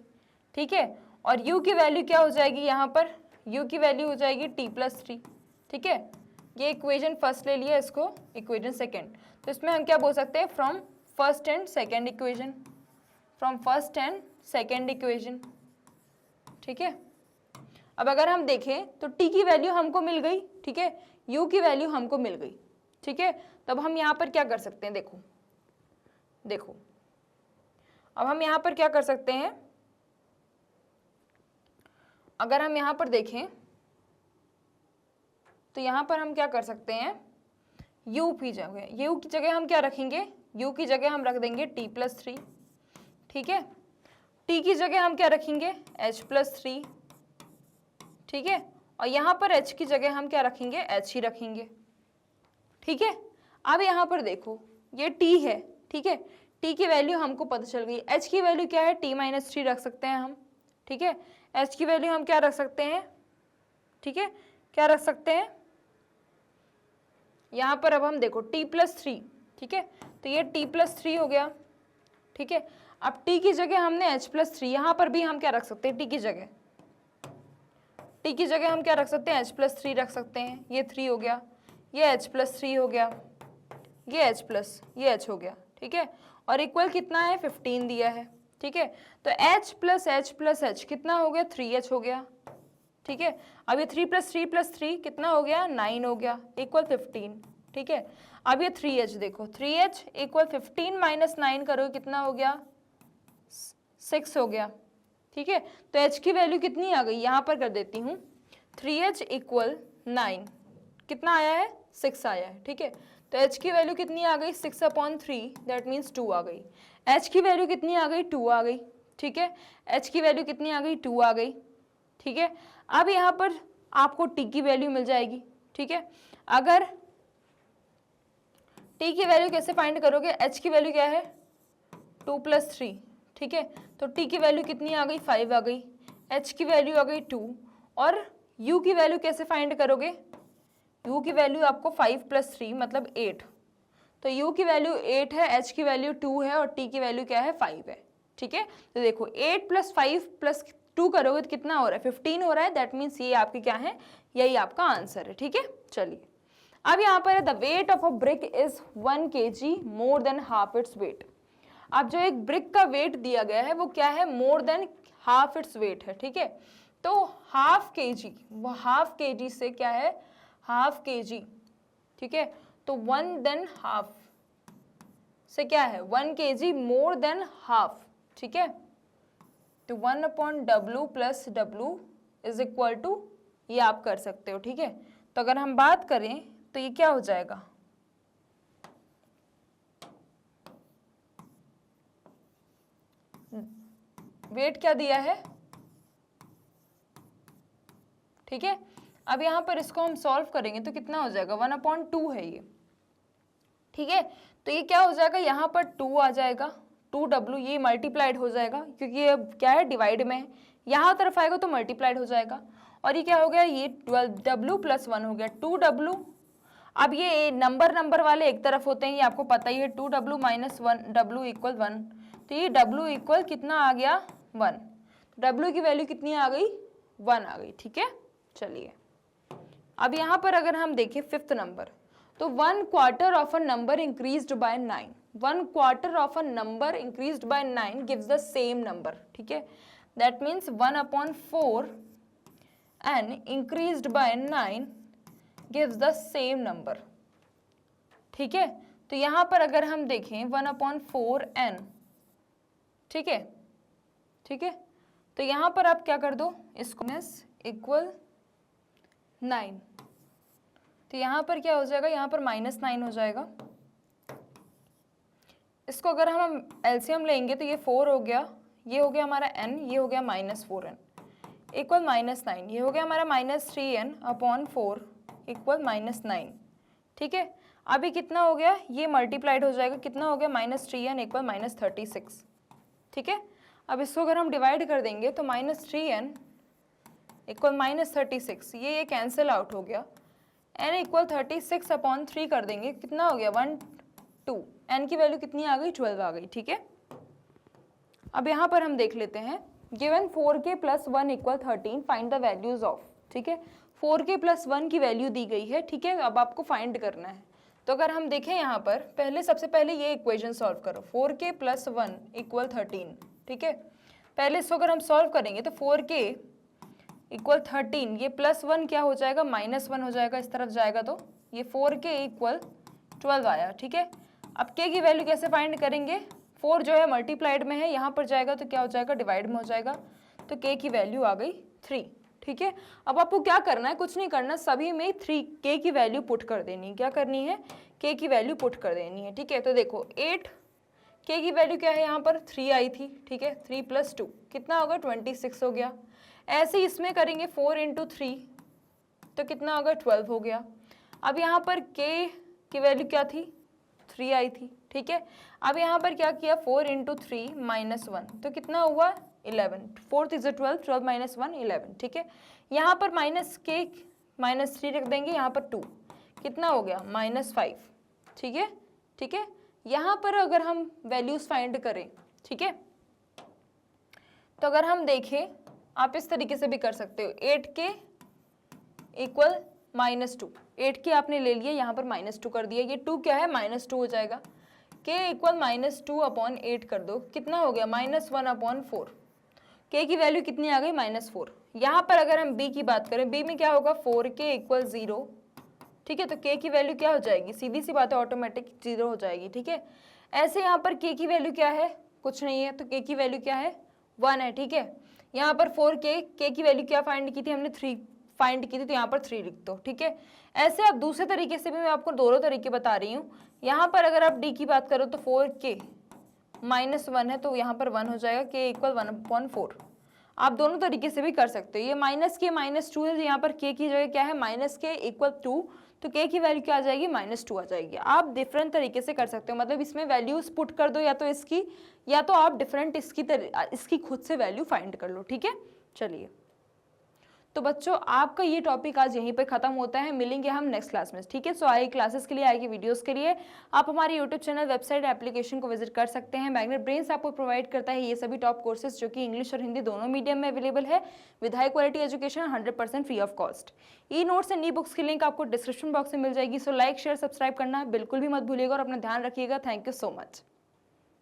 ठीक है। और u की वैल्यू क्या हो जाएगी, यहाँ पर u की वैल्यू हो जाएगी t + 3, ठीक है। ये इक्वेशन फर्स्ट ले लिया, इसको इक्वेशन सेकेंड, तो इसमें हम क्या बोल सकते हैं, from first and second equation, from first and second equation, ठीक है। अब अगर हम देखें तो t की वैल्यू हमको मिल गई, ठीक है, u की वैल्यू हमको मिल गई, ठीक है। तब हम यहाँ पर क्या कर सकते हैं, देखो अब हम यहाँ पर क्या कर सकते हैं, अगर हम यहाँ पर देखें तो यहाँ पर हम क्या कर सकते हैं, u की जगह हम क्या रखेंगे, u की जगह हम रख देंगे t+3, ठीक है। t की जगह हम क्या रखेंगे, h+3, ठीक है। और यहाँ पर h की जगह हम क्या रखेंगे, h ही रखेंगे, ठीक है। अब यहाँ पर देखो ये t है, ठीक है, t की वैल्यू हमको पता चल गई, h की वैल्यू क्या है, t-3 रख सकते हैं हम, ठीक है। h की वैल्यू हम क्या रख सकते हैं, ठीक है, क्या रख सकते हैं, यहाँ पर अब हम देखो t+3, ठीक है, तो ये t+3 हो गया, ठीक है। अब t की जगह हमने h+3, यहाँ पर भी हम क्या रख सकते हैं, t की जगह हम क्या रख सकते हैं, h+3 रख सकते हैं, ये 3 हो गया, ये h+3 हो गया, ये h हो गया, ठीक है। और इक्वल कितना है, 15 दिया है, ठीक है। तो h कितना हो गया, 3h हो गया, ठीक है। अब ये 3 + 3 + 3 कितना हो गया, 9 हो गया, इक्वल 15, ठीक है। अब ये 3h देखो, 3h इक्वल 15 - 9 करो कितना हो गया, 6 हो गया, ठीक है। तो h की वैल्यू कितनी आ गई, यहाँ पर कर देती हूँ, 3h इक्वल 9 कितना आया है, 6 आया है, ठीक है। तो h की वैल्यू कितनी आ गई, 6/3, दैट मीन्स 2 आ गई। h की वैल्यू कितनी आ गई, 2 आ गई, ठीक है। h की वैल्यू कितनी आ गई, 2 आ गई, ठीक है। अब यहाँ पर आपको t की वैल्यू मिल जाएगी, ठीक है। अगर t की वैल्यू कैसे फाइंड करोगे, h की वैल्यू क्या है, 2 + 3, ठीक है। तो t की वैल्यू कितनी आ गई, 5 आ गई, h की वैल्यू आ गई 2, और u की वैल्यू कैसे फाइंड करोगे, u की वैल्यू आपको 5 + 3 मतलब 8, तो u की वैल्यू 8 है, h की वैल्यू 2 है, और t की वैल्यू क्या है, 5 है, ठीक है। तो देखो 8 + 5 + 2 करोगे तो कितना हो रहा है, 15 हो रहा है, दैट मीन्स ये आपकी क्या है, यही आपका आंसर है, ठीक है। चलिए अब यहाँ पर the weight of a brick is 1 kg more than half its weight. अब जो एक ब्रिक का वेट दिया गया है वो क्या है, more than half its weight है, ठीक है। तो हाफ kg से क्या है, हाफ kg, ठीक है। तो 1 देन हाफ से क्या है, 1 kg मोर देन हाफ, ठीक है। तो 1/W + W is equal to, ये आप कर सकते हो, ठीक है। तो अगर हम बात करें तो ये क्या हो जाएगा, वेट क्या दिया है, ठीक है। अब यहाँ पर इसको हम सॉल्व करेंगे तो कितना हो जाएगा, 1/2 है ये, ठीक है। तो ये क्या हो जाएगा, यहाँ पर 2 आ जाएगा, 2W, ये मल्टीप्लाइड हो जाएगा क्योंकि ये क्या है, डिवाइड में है, यहाँ तरफ आएगा तो मल्टीप्लाइड हो जाएगा, और ये क्या हो गया, ये 12W + 1 हो गया, 2W। अब ये नंबर वाले एक तरफ होते हैं, ये आपको पता ही है, 2W - 1W = 1, तो ये W इक्वल कितना आ गया, 1, W की वैल्यू कितनी आ गई, 1 आ गई, ठीक है। चलिए अब यहाँ पर अगर हम देखें 5th नंबर, तो 1/4 of a number increased by 9, 1/4 of a number increased by 9 gives the same number, ठीक है। That means 1/4 n increased by 9 gives the same number, ठीक है। तो यहाँ पर अगर हम देखें 1/4 n, ठीक है, ठीक है। तो यहाँ पर आप क्या कर दो, इसको इक्वल 9, तो यहाँ पर क्या हो जाएगा, यहाँ पर -9 हो जाएगा। इसको अगर हम एलसीएम लेंगे तो ये 4 हो गया, ये हो गया हमारा n, ये हो गया -4n इक्वल -9, ये हो गया हमारा -3n/4 इक्वल -9, ठीक है। अभी कितना हो गया, ये मल्टीप्लाइड हो जाएगा, कितना हो गया, -3n इक्वल -36, ठीक है। अब इसको अगर हम डिवाइड कर देंगे तो -3n इक्वल -36, ये कैंसिल आउट हो गया, n इक्वल 36/3 कर देंगे, कितना हो गया, 1 2, n की वैल्यू कितनी आ गई, 12 आ गई, ठीक है। अब यहाँ पर हम देख लेते हैं, given 4k + 1 equal 13, find the values of, ठीक है। 4k + 1 की वैल्यू दी गई है, ठीक है, अब आपको फाइंड करना है। तो अगर हम देखें यहाँ पर पहले, सबसे पहले ये इक्वेशन सॉल्व करो, 4k + 1 इक्वल 13, ठीक है। पहले इसको अगर हम सॉल्व करेंगे तो 4k इक्वल 13, ये +1 क्या हो जाएगा, -1 हो जाएगा, इस तरफ जाएगा तो ये 4k इक्वल 12 आया, ठीक है। अब k की वैल्यू कैसे फाइंड करेंगे, 4 जो है मल्टीप्लाइड में है, यहाँ पर जाएगा तो क्या हो जाएगा, डिवाइड में हो जाएगा, तो k की वैल्यू आ गई 3। ठीक है, अब आपको क्या करना है, कुछ नहीं करना, सभी में 3 k की वैल्यू पुट कर देनी है। क्या करनी है, k की वैल्यू पुट कर देनी है। ठीक है, तो देखो 8 k की वैल्यू क्या है, यहाँ पर 3 आई थी। ठीक है, 3 + 2 कितना होगा, 26 हो गया। ऐसे ही इसमें करेंगे 4 × 3 तो कितना होगा, 12 हो गया। अब यहाँ पर k की वैल्यू क्या थी, 3 आई थी। ठीक है, अब यहाँ पर क्या किया, 4 × 3 - 1 तो कितना हुआ, 11। 4 × 12, 12 - 1 11। ठीक है, यहाँ पर -k -3 रख देंगे, यहाँ पर 2 कितना हो गया, -5। ठीक है, ठीक है, यहाँ पर अगर हम वैल्यूज फाइंड करें, ठीक है, तो अगर हम देखें, आप इस तरीके से भी कर सकते हो, 8k = -2। 8k आपने ले लिया, यहाँ पर -2 कर दिया, ये 2 क्या है, -2 हो जाएगा। k = -2/8 कर दो, कितना हो गया, -1/4। k की वैल्यू कितनी आ गई, -4। यहाँ पर अगर हम b की बात करें, b में क्या होगा, 4k = 0। ठीक है, तो k की वैल्यू क्या हो जाएगी, सीधी सी बात है, ऑटोमेटिक 0 हो जाएगी। ठीक है, ऐसे यहाँ पर k की वैल्यू क्या है, कुछ नहीं है, तो k की वैल्यू क्या है, 1 है। ठीक है, यहाँ पर 4k, k की वैल्यू क्या फाइंड की थी हमने, 3 फाइंड की थी, तो यहाँ पर 3 लिख दो। ठीक है, ऐसे आप दूसरे तरीके से भी, मैं आपको दोनों तरीके बता रही हूँ। यहाँ पर अगर आप d की बात करो तो 4k -1 है, तो यहाँ पर 1 हो जाएगा, k = 1/4। आप दोनों तरीके से भी कर सकते हो। ये -k -2 है, यहाँ पर k की जगह क्या है, -k = 2, तो k की वैल्यू क्या आ जाएगी, -2 आ जाएगी। आप डिफरेंट तरीके से कर सकते हो, मतलब इसमें वैल्यूज पुट कर दो, या तो इसकी, या तो आप डिफरेंट इसकी खुद से वैल्यू फाइंड कर लो। ठीक है, चलिए, तो बच्चों आपका ये टॉपिक आज यहीं पे खत्म होता है, मिलेंगे हम नेक्स्ट क्लास में। ठीक है, सो आएगी क्लासेस के लिए, आएगी वीडियोस के लिए, आप हमारे यूट्यूब चैनल, वेबसाइट, एप्लीकेशन को विजिट कर सकते हैं। मैग्नेट ब्रेन्स आपको प्रोवाइड करता है ये सभी टॉप कोर्सेज, जो कि इंग्लिश और हिंदी दोनों मीडियम में अवेलेबल है, with high quality education, 100% free of cost. E notes and e books की लिंक आपको डिस्क्रिप्शन बॉक्स में मिल जाएगी। सो लाइक, शेयर, सब्सक्राइब करना बिल्कुल भी मत भूलिएगा और अपना ध्यान रखिएगा। Thank you so much.